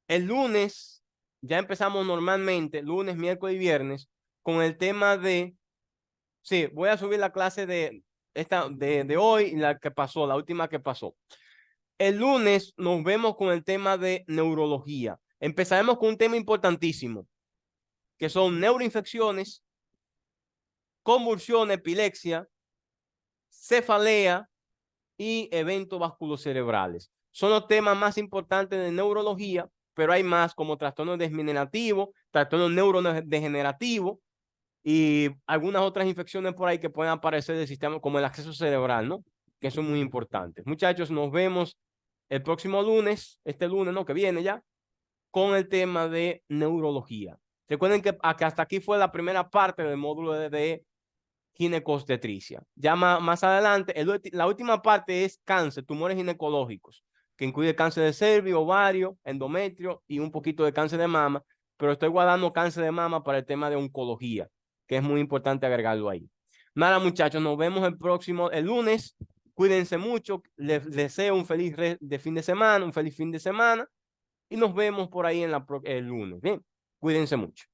El lunes ya empezamos normalmente, lunes, miércoles y viernes, con el tema de, sí, voy a subir la clase de hoy y la que pasó, la última que pasó. El lunes nos vemos con el tema de neurología. Empezaremos con un tema importantísimo, que son neuroinfecciones, convulsión, epilepsia, cefalea y eventos vasculocerebrales. Son los temas más importantes de neurología, pero hay más como trastorno desminerativo, trastorno neurodegenerativo y algunas otras infecciones por ahí que pueden aparecer del sistema, como el acceso cerebral, ¿no? Que son muy importantes. Muchachos, nos vemos el próximo lunes, este lunes, ¿no? Que viene ya, con el tema de neurología. Recuerden que hasta aquí fue la primera parte del módulo de ginecostetricia. Ya más adelante, la última parte es cáncer, tumores ginecológicos, que incluye cáncer de cervix, ovario, endometrio y un poquito de cáncer de mama, pero estoy guardando cáncer de mama para el tema de oncología, que es muy importante agregarlo ahí. Nada, muchachos, nos vemos el lunes. Cuídense mucho, les deseo un feliz fin de semana, un feliz fin de semana y nos vemos por ahí el lunes. Bien, cuídense mucho.